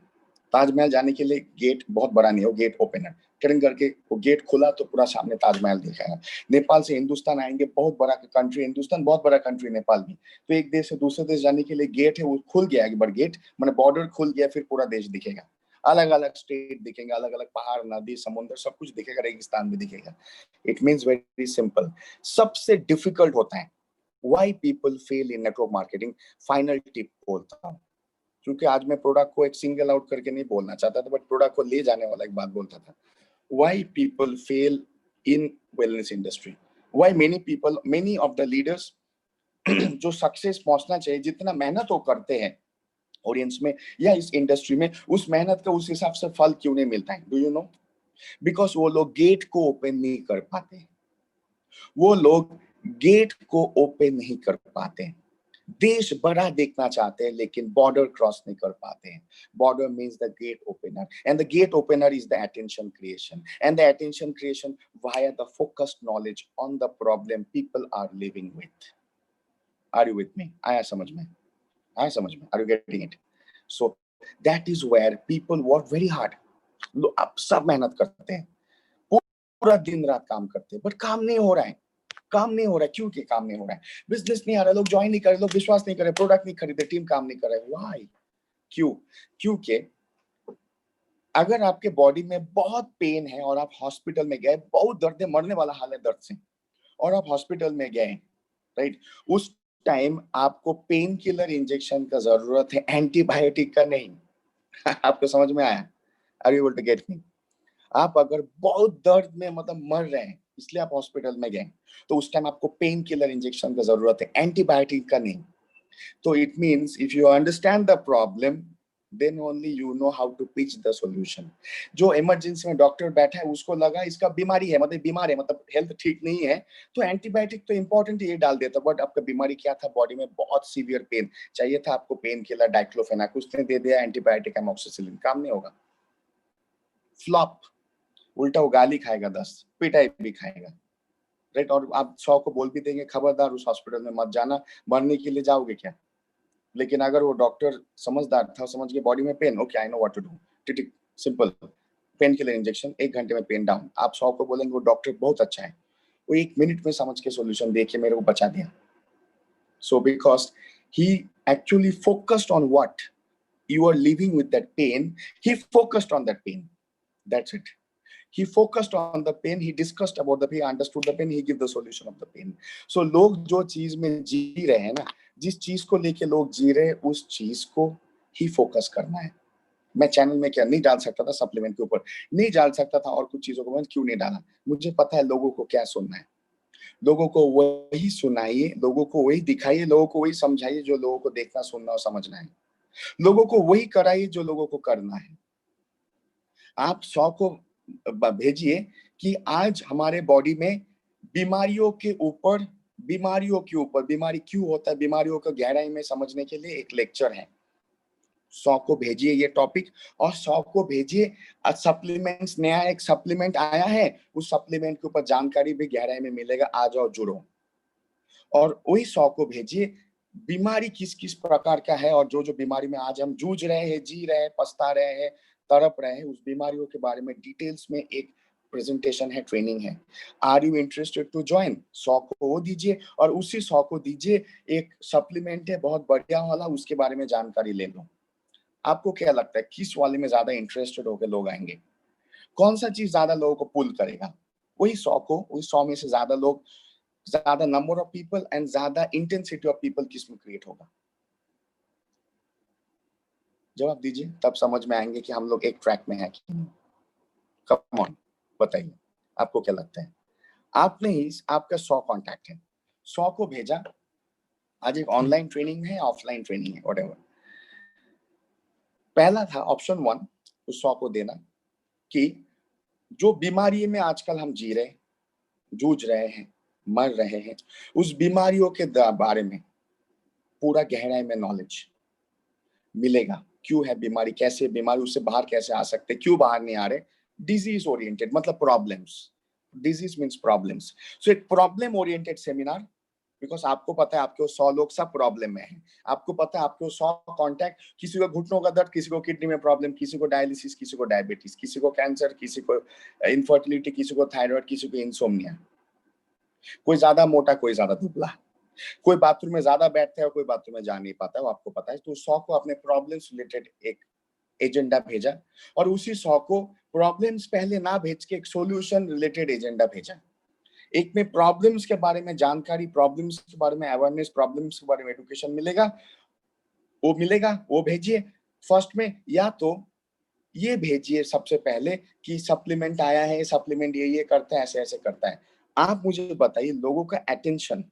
ताजमहल जाने के लिए गेट बहुत बड़ा नहीं हो, गेट ओपनर टर्न करके वो गेट खुला तो पूरा सामने ताजमहल दिखाएगा। नेपाल से हिंदुस्तान आएंगे, बहुत बड़ा कंट्री हिंदुस्तान, बहुत बड़ा कंट्री नेपाल भी, तो एक देश से दूसरे देश जाने के लिए गेट है, वो खुल गया एक बार, गेट मैंने बॉर्डर खुल गया, फिर पूरा देश दिखेगा, अलग अलग स्टेट दिखेंगे, अलग अलग पहाड़, नदी, समुद्र, सब कुछ दिखेगा, रेगिस्तान भी दिखेगा। It means very simple. सबसे डिफिकल्ट होता है why people fail in network marketing. Final tip बोलता हूँ, क्योंकि आज मैं प्रोडक्ट को एक सिंगल आउट करके नहीं बोलना चाहता था, बट प्रोडक्ट को ले जाने वाला एक बात बोलता था। Why people fail in wellness industry, why many people, many of the leaders जो सक्सेस पहुंचना चाहिए, जितना मेहनत वो करते हैं ऑडियंस में या इस इंडस्ट्री में, उस मेहनत का उस हिसाब से फल क्यों नहीं मिलता है? Do you know? बिकॉज वो लोग गेट को ओपन नहीं कर पाते, वो लोग गेट को ओपन नहीं कर पाते। देश बड़ा देखना चाहते हैं लेकिन बॉर्डर क्रॉस नहीं कर पाते हैं। Border means the gate opener, and the gate opener is the attention creation, and the attention creation via the focused knowledge on the problem people are living with. Are you with me? आया समझ में? आया समझ में? Are you getting it? So that is where people work very hard. आप सब मेहनत करते हैं, पूरा दिन रात काम करते हैं, बट काम नहीं हो रहा है। काम नहीं हो रहा है, क्यों कि काम नहीं हो रहा है? बिजनेस नहीं आ रहा, लोग ज्वाइन नहीं कर रहे, लोग विश्वास नहीं कर रहे, प्रोडक्ट नहीं खरीदे, टीम काम नहीं कर रहा है। व्हाई? क्यों? क्योंकि अगर आपके बॉडी में बहुत पेन है और आप हॉस्पिटल में गए, बहुत दर्द है, मरने वाला हाल है दर्द से, और आप हॉस्पिटल में गए, राइट, उस टाइम आपको पेन किलर इंजेक्शन का जरूरत है, एंटीबायोटिक का नहीं। आपको समझ में आया? Are you able to get me? आप अगर बहुत दर्द में मतलब मर रहे हैं, इसलिए आप हॉस्पिटल में गए, तो उस टाइम आपको पेन किलर इंजेक्शन का जरूरत है, एंटीबायोटिक का नहीं। तो it means if you understand the problem, then only you know how to pitch the solution. जो इमरजेंसी में डॉक्टर बैठा है, उसको लगा इसका बीमारी है, मतलब बीमार है, मतलब हेल्थ ठीक नहीं है, तो एंटीबायोटिक तो इंपॉर्टेंट ये डाल देता, बट आपका बीमारी क्या था? बॉडी में बहुत सीवियर पेन चाहिए था आपको, पेन किलर डाइक्लोफेनाक, उसने दे दिया एंटीबायोटिक एमोक्सिसिलिन, काम नहीं होगा, फ्लॉप। उल्टा वो गाली खाएगा, 10 पिटाई भी खाएगा, राइट। और आप 100 को बोल भी देंगे खबरदार उस हॉस्पिटल में मत जाना, मरने के लिए जाओगे क्या? लेकिन अगर वो डॉक्टर समझदार था, समझ के बॉडी में pain, okay I know what to do, tick simple, pain killer injection, 1 घंटे में पेन डाउन। आप 100 को बोलेंगे वो डॉक्टर बहुत अच्छा है, वो 1 मिनट में समझ के सॉल्यूशन दे के मेरे को बचा दिया। So because he actually focused on what you are living with that pain, he focused on that pain, that's it. He focused on the pain, he discussed about the pain, understood the pain, he give the solution of the pain. So लोग जो चीज में जी रहे हैं ना, जिस चीज को लेके लोग जी रहे हैं, उस चीज को ही फोकस करना है। मैं चैनल में क्या नहीं डाल सकता था, सप्लीमेंट के ऊपर नहीं डाल सकता था, और कुछ चीजों को मैं क्यों नहीं डाला? मुझे पता है लोगों को क्या सुनना है, लोगों को वही सुनाइए, लोगों को वही दिखाइए, लोगों को वही समझाइए जो लोगों को देखना, सुनना और समझना है, लोगों को वही कराइए जो लोगों को करना है। आप 100 को भेजिए कि आज हमारे बॉडी में बीमारियों के ऊपर, बीमारी क्यों होता है, बीमारियों को गहराई में समझने के लिए एक लेक्चर है, 100 को भेजिए ये टॉपिक, और 100 को भेजिए सप्लीमेंट्स, नया एक सप्लीमेंट आया है, उस सप्लीमेंट के ऊपर जानकारी भी गहराई में मिलेगा, आ जाओ जुड़ो। और वही 100 को भेजिए बीमारी किस किस प्रकार का है, और जो जो बीमारी में आज हम जूझ रहे हैं, जी रहे हैं, पछता रहे हैं, तड़प रहे हैं, उस बीमारियों के बारे में डिटेल्स में एक प्रेजेंटेशन है, ट्रेनिंग है। Are you interested to join? 100 को वो दीजिए, और उसी 100 को दीजिए एक सप्लीमेंट है बहुत बढ़िया वाला, उसके बारे में जानकारी ले लो। आपको क्या लगता है किस वाले में ज्यादा इंटरेस्टेड होकर लोग आएंगे? कौन सा चीज ज्यादा लोगों को पुल करेगा? वही 100 को, वही 100 में से ज्यादा लोग, ज्यादा नंबर ऑफ पीपल एंड ज्यादा इंटेंसिटी ऑफ पीपल किस में क्रिएट होगा? जवाब दीजिए, तब समझ में आएंगे कि हम लोग एक ट्रैक में हैं कि नहीं। कम ऑन, बताइए आपको क्या लगता है? आपने ही, आपका 100 कांटेक्ट है, 100 को भेजा, आज एक ऑनलाइन ट्रेनिंग है, ऑफलाइन ट्रेनिंग है, व्हाटएवर। पहला था ऑप्शन 1 उस 100 को देना कि जो बीमारी में आजकल हम जी रहे, जूझ रहे हैं, मर रहे हैं, उस बीमारियों के बारे में पूरा गहराई में नॉलेज मिलेगा। क्यों है बीमारी, कैसे बीमारी, उससे बाहर कैसे आ सकते, क्यों बाहर नहीं आ रहे, डिजीज ओरिएंटेड मतलब प्रॉब्लम्स, डिजीज मींस प्रॉब्लम्स। सो एक प्रॉब्लम ओरिएंटेड सेमिनार, बिकॉज आपको पता है आपके 100 लोग सब प्रॉब्लम में हैं, आपको पता है आपके 100 कांटेक्ट, किसी को घुटनों का दर्द, किसी को किडनी में प्रॉब्लम, किसी को डायलिसिस, किसी को डायबिटीज, किसी को कैंसर, किसी को इनफर्टिलिटी, किसी को थायराइड, किसी को इंसोम्निया, कोई ज्यादा मोटा, कोई ज्यादा दुबला, कोई बाथरूम में ज्यादा बैठता है और कोई बाथरूम में जा नहीं पाता है, वो आपको पता है। तो 100 को अपने प्रॉब्लम्स रिलेटेड एक एजेंडा भेजा, और उसी 100 को प्रॉब्लम्स पहले ना भेज के एक सॉल्यूशन रिलेटेड एजेंडा भेजा। एक में प्रॉब्लम्स के बारे में जानकारी, प्रॉब्लम्स के बारे में अवेयरनेस, प्रॉब्लम्स के बारे में एजुकेशन मिलेगा, वो भेजिए फर्स्ट में। या तो ये भेजिए सबसे पहले कि सप्लीमेंट आया है, सप्लीमेंट ये करता है, ऐसे ऐसे करता है। आप मुझे बताइए लोगों का अटेंशन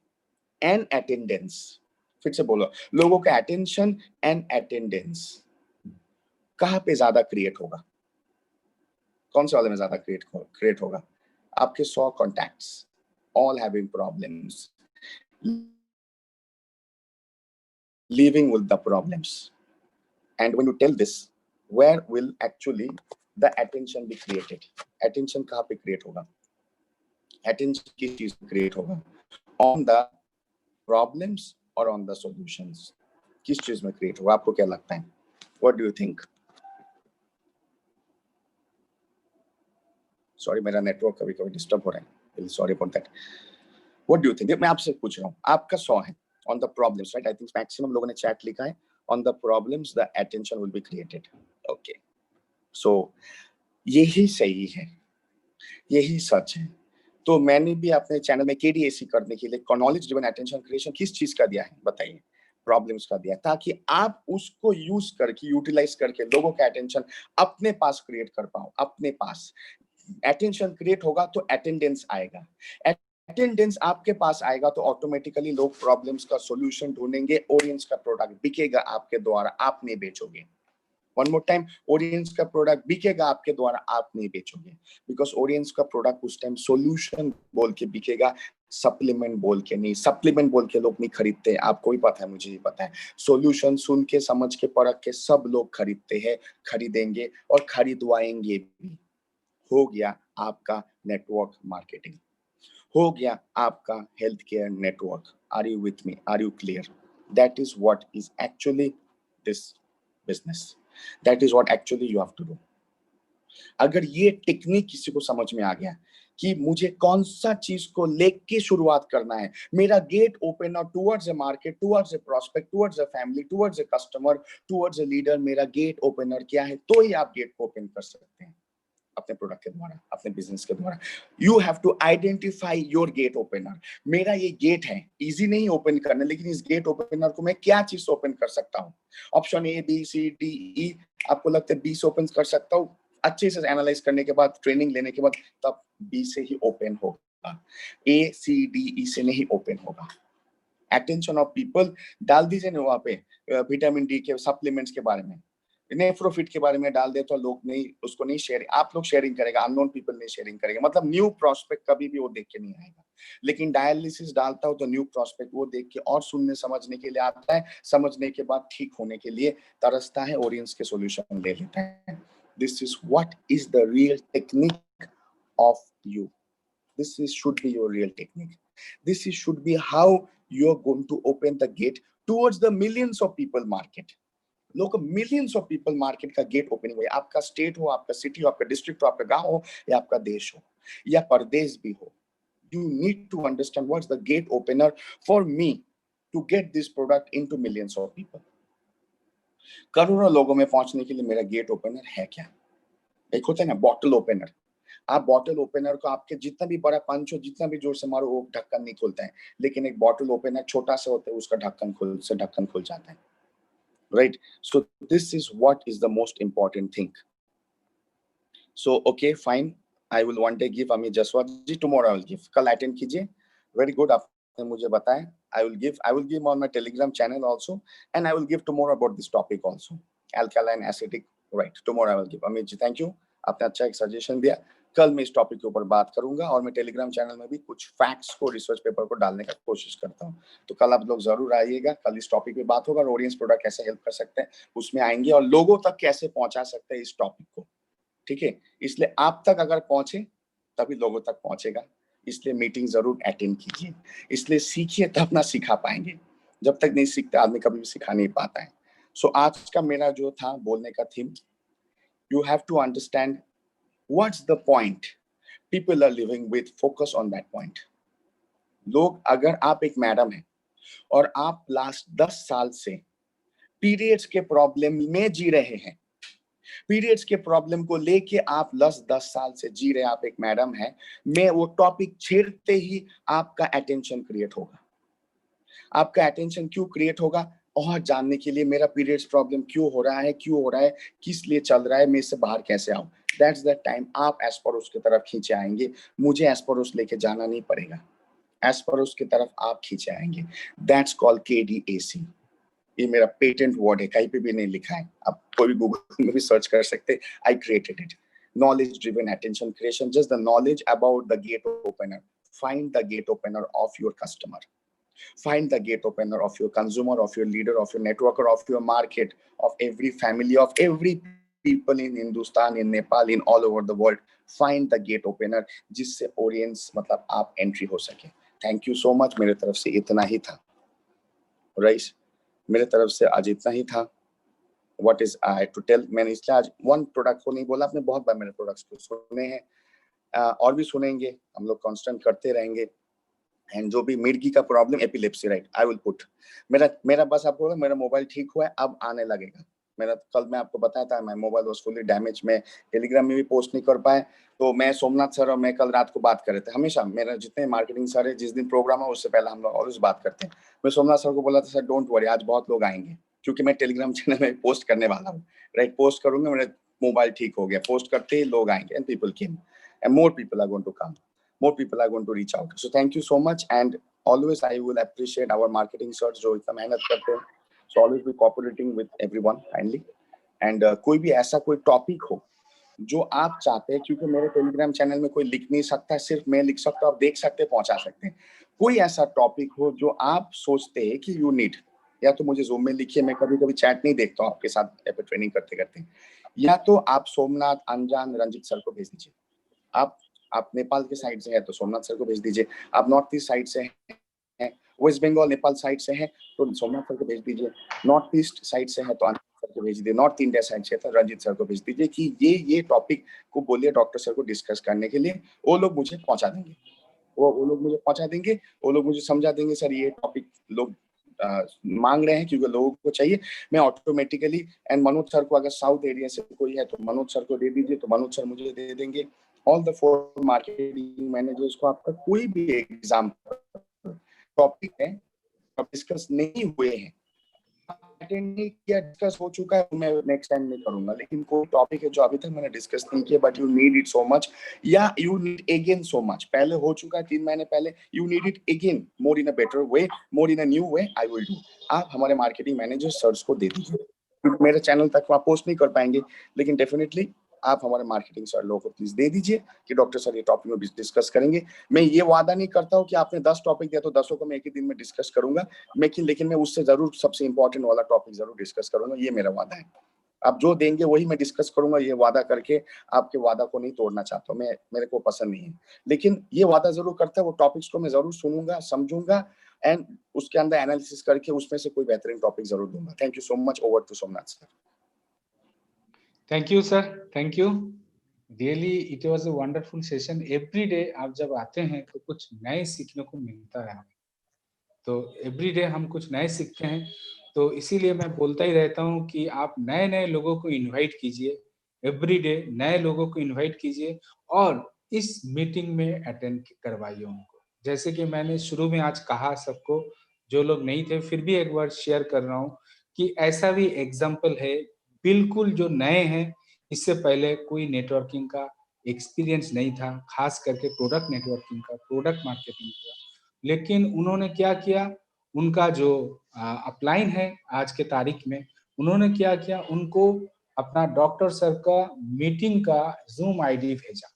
एंड अटेंडेंस, फिर से बोलो, लोगों का अटेंशन एंड अटेंडेंस कहाँ पे ज्यादा क्रिएट होगा? कौन से वाले में ज्यादा क्रिएट होगा? आपके 100 contacts all having problems, living with the problems, and when you tell this, where will actually the attention be created? attention कहाँ पे create होगा? attention किस चीज पे create होगा? on the problems or on the solutions? किस चीज में create होगा? आपको क्या लगता है? what do you think? Sorry, मेरा नेटवर्क कभी कभी डिस्टर्ब हो रहा है, sorry for that. What do you think? मैं आपसे पूछ रहा हूँ, आपका 100 है on the problems, right? I think maximum लोगों ने चैट लिखा है on the problems the attention will be created. Okay, so यही सही है, यही सच है। तो मैंने भी अपने चैनल में केडीएसी करने के लिए नॉलेज ड्रिवन अटेंशन क्रिएशन किस चीज का दिया है बताइए? प्रॉब्लम्स का दिया, ताकि आप उसको यूज करके, यूटिलाइज करके लोगों का अटेंशन अपने पास क्रिएट कर पाओ, अपने पास। अटेंशन क्रिएट होगा तो अटेंडेंस आएगा, अटेंडेंस आपके पास आएगा तो ऑटोमेटिकली लोग प्रॉब्लम्स का सॉल्यूशन ढूंढेंगे, ऑडियंस का प्रोडक्ट बिकेगा आपके द्वारा, आप नहीं बेचोगे। वन मोर टाइम, ऑडियंस का प्रोडक्ट बिकेगा आपके द्वारा, आप नहीं बेचोगे, बिकॉज ऑडियंस का प्रोडक्ट उस टाइम सॉल्यूशन बोल के बिकेगा, सप्लीमेंट बोल के नहीं। सप्लीमेंट बोल के लोग नहीं खरीदते, आपको भी पता है, मुझे भी पता है। सॉल्यूशन सुन के, समझ के, परख के सब लोग खरीदते हैं, खरीदेंगे और खरीदवाएंगे भी। हो गया आपका नेटवर्क मार्केटिंग, हो गया आपका health care network. Are you with me? Are you clear? That is what is actually this business, that is what actually you have to do. अगर ये टेक्निक किसी को समझ में आ गया कि मुझे कौन सा चीज को लेके शुरुआत करना है, मेरा gate opener towards a market, towards a prospect, towards a family, towards a customer, towards a leader, मेरा गेट ओपनर क्या है, तो ही आप गेट को ओपन कर सकते हैं अपने प्रोडक्ट के द्वारा, अपने बिजनेस के द्वारा। You have to identify your gate opener. मेरा ये गेट है, इजी नहीं ओपन करना, लेकिन इस गेट ओपनर को मैं क्या चीज ओपन कर सकता हूँ? Option A, B, C, D, E, आपको लगता है बी से ओपन कर सकता हूँ? अच्छे से एनालाइज करने के बाद, ट्रेनिंग लेने के बाद, तब बी से ही ओपन होगा, ए, सी, डी, ई से नहीं ओपन होगा। अटेंशन ऑफ पीपल डाल दीजिए ना वहां पे विटामिन डी के सप्लीमेंट्स के बारे में, नेफ्रोफिट के बारे में डाल दे तो लोग नहीं, उसको नहीं शेयर, आप लोग शेयरिंग करेगा, अननोन पीपल नहीं शेयरिंग करेगा, मतलब न्यू प्रोस्पेक्ट कभी भी वो देख के नहीं आएगा। लेकिन डायलिसिस डालता हो तो न्यू प्रोस्पेक्ट वो देख के और सुनने समझने के लिए आता है, समझने के बाद ठीक होने के लिए तरसता है, ऑडियंस के सॉल्यूशन ले लेता है। This is what is the real technique of you. This is should be your real technique. This is should be how you are going to open the gate towards the millions of people market. लोग millions of people market का gate opening हो, आपका state हो, आपका city हो, आपका district हो, आपका गांव हो, या आपका देश हो, या परदेश भी हो, you need to understand what's the gate opener for me to get this product into millions of people. करोड़ों लोगों में पहुंचने के लिए मेरा गेट ओपनर है क्या? एक होता है ना बॉटल ओपनर, आप बॉटल ओपनर को आपके जितना भी बड़ा पंच हो, जितना भी जोर से मारो, वो ढक्कन नहीं खुलता है, लेकिन एक बॉटल ओपनर छोटा सा होता है, उसका ढक्कन खुल जाता है, right? So this is what is the most important thing. So okay, fine, I will one day give Amit Jaswal ji, tomorrow I will give, कल अटेंड कीजिए, very good, आपने मुझे बताया, I will give on my Telegram channel also, and I will give tomorrow about this topic also, alkaline acidic, right? Tomorrow I will give. Amit ji, thank you, आपने अच्छा एक suggestion दिया, कल मैं इस टॉपिक के ऊपर बात करूंगा, और मैं टेलीग्राम चैनल में भी कुछ फैक्ट्स को, रिसर्च पेपर को डालने का कोशिश करता हूं। तो कल आप लोग जरूर आइएगा, कल इस टॉपिक पे बात होगा, और ऑडियंस प्रोडक्ट कैसे हेल्प कर सकते हैं उसमें आएंगे, और लोगों तक कैसे पहुंचा सकते हैं इस टॉपिक को, ठीक है? इसलिए आप तक अगर पहुंचे तभी लोगों तक पहुंचेगा, इसलिए मीटिंग जरूर अटेंड कीजिए, इसलिए सीखिए तब ना सिखा पाएंगे, जब तक नहीं सीखते आदमी कभी भी सिखा नहीं पाता है। सो आज का मेरा जो था बोलने का theme, you have to understand what's the point, people are living with, focus on that point. लोग, अगर आप एक मैडम हैं और आप लास्ट 10 साल से पीरियड्स के प्रॉब्लम में जी रहे हैं, पीरियड्स के प्रॉब्लम को लेके आप 10 साल से जी रहे, आप एक मैडम है, मैं वो टॉपिक छेड़ते ही आपका अटेंशन क्रिएट होगा। आपका अटेंशन क्यों क्रिएट होगा? और जानने के लिए मेरा पीरियड्स प्रॉब्लम क्यों हो रहा है, किस लिए चल रहा है, मैं इससे बाहर कैसे आऊं। दैट्स द टाइम आप एस्परोस की तरफ खींचे आएंगे, मुझे एस्परोस लेके जाना नहीं पड़ेगा, एस्परोस की तरफ आप खींचे आएंगे। That's called KDAC। ये मेरा पेटेंट वर्ड है, कहीं पे भी नहीं लिखा है, आप कोई भी गूगल में भी सर्च कर सकते हैं। I created it, knowledge driven attention creation, just the knowledge about the gate opener. Find the gate opener of your customer, find the gate opener of your consumer, of your leader, of your networker, of your market, of every family, of every people in Hindustan, in Nepal, in all over the world. Find the gate opener जिससे audience मतलब आप entry हो सके। Thank you so much, मेरे तरफ से इतना ही था, राइस, मेरे तरफ से आज इतना ही था। What is I to tell, मैंने इसलिए आज one product को नहीं बोला, आपने बहुत बार मेरे प्रोडक्ट्स को सुने हैं, और भी सुनेंगे, हम लोग कांस्टेंट करते रहेंगे। एंड जो भी मिर्गी का problem, epilepsy, right, I will put, मेरा बस आपको, मेरा मोबाइल ठीक हुआ है, अब आने लगेगा। मेरा कल मैं आपको बताया था, मैं मोबाइल वाज फुली डैमेज, मैं टेलीग्राम में भी पोस्ट नहीं कर पाए, तो मैं सोमनाथ सर और मैं कल रात को बात कर रहे थे। हमेशा मेरा जितने मार्केटिंग सर है, जिस दिन प्रोग्राम है उससे पहले हम लोग ऑलवेज बात करते हैं। मैं सोमनाथ सर को बोला था, सर डोंट वरी, आज बहुत लोग आएंगे, क्योंकि मैं टेलीग्राम चैनल में पोस्ट करने वाला हूँ, राइट, पोस्ट करूंगा, मेरा मोबाइल ठीक हो गया, पोस्ट करते ही लोग आएंगे, and people came, and more people are going to come, more people are going to reach out. So thank you so much, and always I will appreciate our marketing sirs जो इतना मेहनत करते हैं। So always be cooperating with everyone kindly, and कोई भी ऐसा कोई topic हो जो आप चाहते हैं, क्योंकि मेरे टेलीग्राम चैनल में कोई लिख नहीं सकता है, सिर्फ मैं लिख सकता हूँ, आप देख सकते हैं, पहुंचा सकते हैं। कोई ऐसा टॉपिक हो जो आप सोचते हैं कि यू नीड, या तो मुझे ज़ूम में लिखिए, मैं कभी-कभी चैट नहीं देखता हूँ आपके साथ या फिर ट्रेनिंग करते-करते, या तो आप सोमनाथ, अनजान, रंजित सर को भेज दीजिए। आप नेपाल के साइड से है तो सोमनाथ सर को भेज दीजिए, आप नॉर्थ ईस्ट साइड से हैं, वेस्ट बंगाल नेपाल साइड से हैं तो सोमनाथ सर को भेज दीजिए, नॉर्थ ईस्ट साइड से है तो अनजान सर को भेज दीजिए, नॉर्थ इंडिया साइड से है तो रंजित सर को भेज दीजिए कि ये टॉपिक को बोलिए डॉक्टर सर को डिस्कस करने के लिए। वो लोग मुझे पहुंचा देंगे, वो लोग मुझे पहुंचा देंगे, वो लोग मुझे समझा देंगे, सर ये टॉपिक लोग मांग रहे हैं क्योंकि लोगों को चाहिए। मैं ऑटोमेटिकली, एंड मनोज सर को अगर साउथ एरिया से कोई है तो मनोज सर को दे दीजिए, तो मनोज सर मुझे दे देंगे। ऑल द 4 मार्केटिंग मैनेजर्स को, आपका कोई भी एग्जाम टॉपिक है डिस्कस नहीं हुए हैं, अटेंड नहीं किया, डिस्कस हो चुका है, मैं नेक्स्ट टाइम नहीं करूंगा, लेकिन कोई टॉपिक है जो अभी तक मैंने डिस्कस नहीं किया but you need it so much, या you need again so much, पहले हो चुका है 3 महीने पहले, you need it again, more in a better way, more in a new way, I will do. आप हमारे मार्केटिंग मैनेजर सर्स को दे दीजिए, मेरे चैनल तक वहाँ पोस्ट नहीं कर पाएंगे, लेकिन डेफिनेटली आप हमारे मार्केटिंग सर लोगों को प्लीज दे दीजिए कि डॉक्टर सर ये टॉपिक में डिस्कस करेंगे। मैं ये वादा नहीं करता हूँ कि आपने 10 टॉपिक दिया तो 10 को मैं एक ही दिन में डिस्कस करूंगा, लेकिन मैं उससे जरूर सबसे इंपॉर्टेंट वाला टॉपिक जरूर डिस्कस करूंगा, ये मेरा वादा है। आप जो देंगे वही मैं डिस्कस करूंगा, ये वादा करके आपके वादा को नहीं तोड़ना चाहता हूँ मैं, मेरे को पसंद नहीं है, लेकिन ये वादा जरूर करता है वो टॉपिक्स को मैं जरूर सुनूंगा, समझूंगा एंड उसके अंदर एनालिसिस करके उसमें से कोई बेहतरीन टॉपिक जरूर दूंगा। Thank you so much. Over to Somnath sir. Thank you sir, thank you. Really it was a wonderful session. Every day आप जब आते हैं तो कुछ नए सीखने को मिलता है हमें, तो एवरी डे हम कुछ नए सीखते हैं। तो इसीलिए मैं बोलता ही रहता हूँ कि आप नए नए लोगों को इनवाइट कीजिए, एवरी डे नए लोगों को इनवाइट कीजिए और इस मीटिंग में अटेंड करवाइए उनको। जैसे कि मैंने शुरू में आज कहा सबको, जो लोग नहीं थे फिर भी एक बार शेयर कर रहा हूँ कि ऐसा भी एग्जाम्पल है, बिल्कुल जो नए हैं, इससे पहले कोई नेटवर्किंग का एक्सपीरियंस नहीं था, खास करके प्रोडक्ट नेटवर्किंग का, प्रोडक्ट मार्केटिंग का। लेकिन उन्होंने क्या किया, उनका जो अपलाइन है आज के तारीख में, उन्होंने क्या किया, उनको अपना डॉक्टर सर का मीटिंग का ज़ूम आईडी भेजा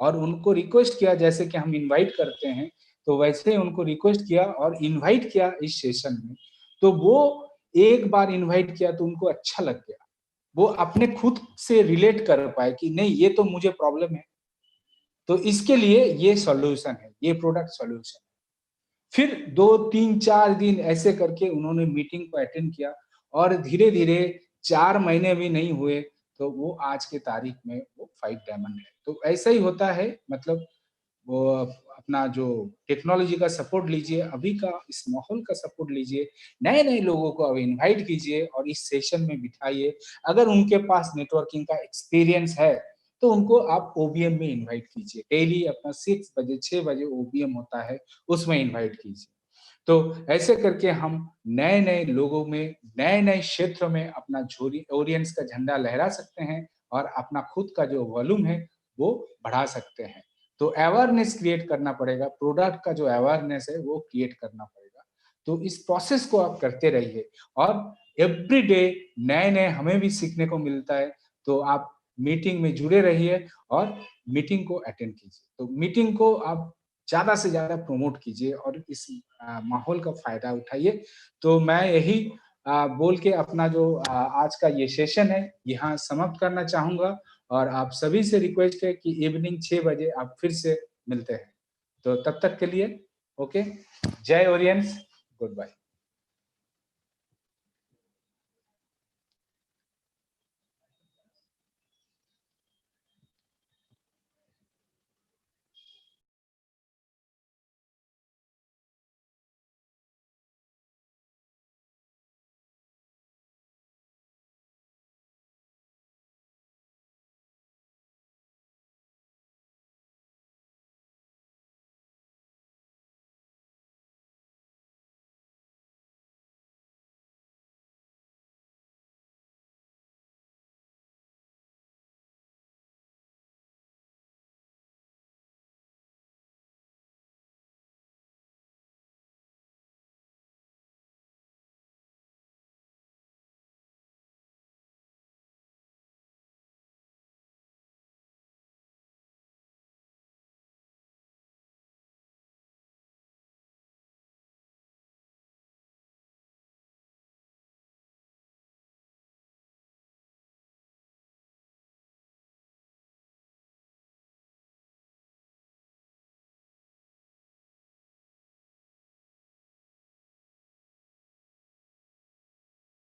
और उनको रिक्वेस्ट किया, जैसे कि हम इनवाइट करते हैं, तो वैसे ही उनको रिक्वेस्ट किया और इनवाइट किया इस सेशन में। तो वो एक बार इनवाइट किया तो उनको अच्छा लग गया। वो अपने खुद से रिलेट कर पाए कि नहीं ये तो मुझे प्रॉब्लम है। तो इसके लिए ये सॉल्यूशन है, ये प्रोडक्ट सॉल्यूशन है। फिर 2, 3, 4 दिन ऐसे करके उन्होंने मीटिंग को अटेंड किया और धीरे-धीरे 4 महीने भी नहीं हुए, तो वो आज के तारीख में वो 5 डायमंड है। तो ऐसा ही होता है, मतलब वो अपना जो टेक्नोलॉजी का सपोर्ट लीजिए, अभी का इस माहौल का सपोर्ट लीजिए, नए-नए लोगों को अब इनवाइट कीजिए और इस सेशन में बिठाइए। अगर उनके पास नेटवर्किंग का एक्सपीरियंस है, तो उनको आप ओबीएम में इनवाइट कीजिए। डेली अपना 6 बजे, 6 बजे ओबीएम होता है, उसमें इनवाइट कीजिए। तो ऐसे करके हम नए-नए लोगों में, नए-नए क्षेत्र में अपना झोरी ऑडियंस का झंडा लहरा सकते हैं और अपना खुद का जो वॉल्यूम है, वो बढ़ा सकते हैं। तो अवेयरनेस क्रिएट करना पड़ेगा, प्रोडक्ट का जो अवेयरनेस है, वो क्रिएट करना पड़ेगा। तो इस प्रोसेस को आप करते रहिए और एवरी डे नए-नए हमें भी सीखने को मिलता है, तो आप मीटिंग में जुड़े रहिए और मीटिंग को अटेंड कीजिए। तो मीटिंग को आप ज़्यादा से ज़्यादा प्रमोट कीजिए और इस माहौल का फ़ायदा उठाइए। तो मैं यही बोल के अपना जो आज का ये सेशन है, यहाँ समाप्त करना चाहूँगा और आप सभी से रिक्वेस्ट है कि इवनिंग 6 बजे आप फिर से मिलते हैं। तो तब तक के लिए ओके, जय ओरियंस, गुड बाय।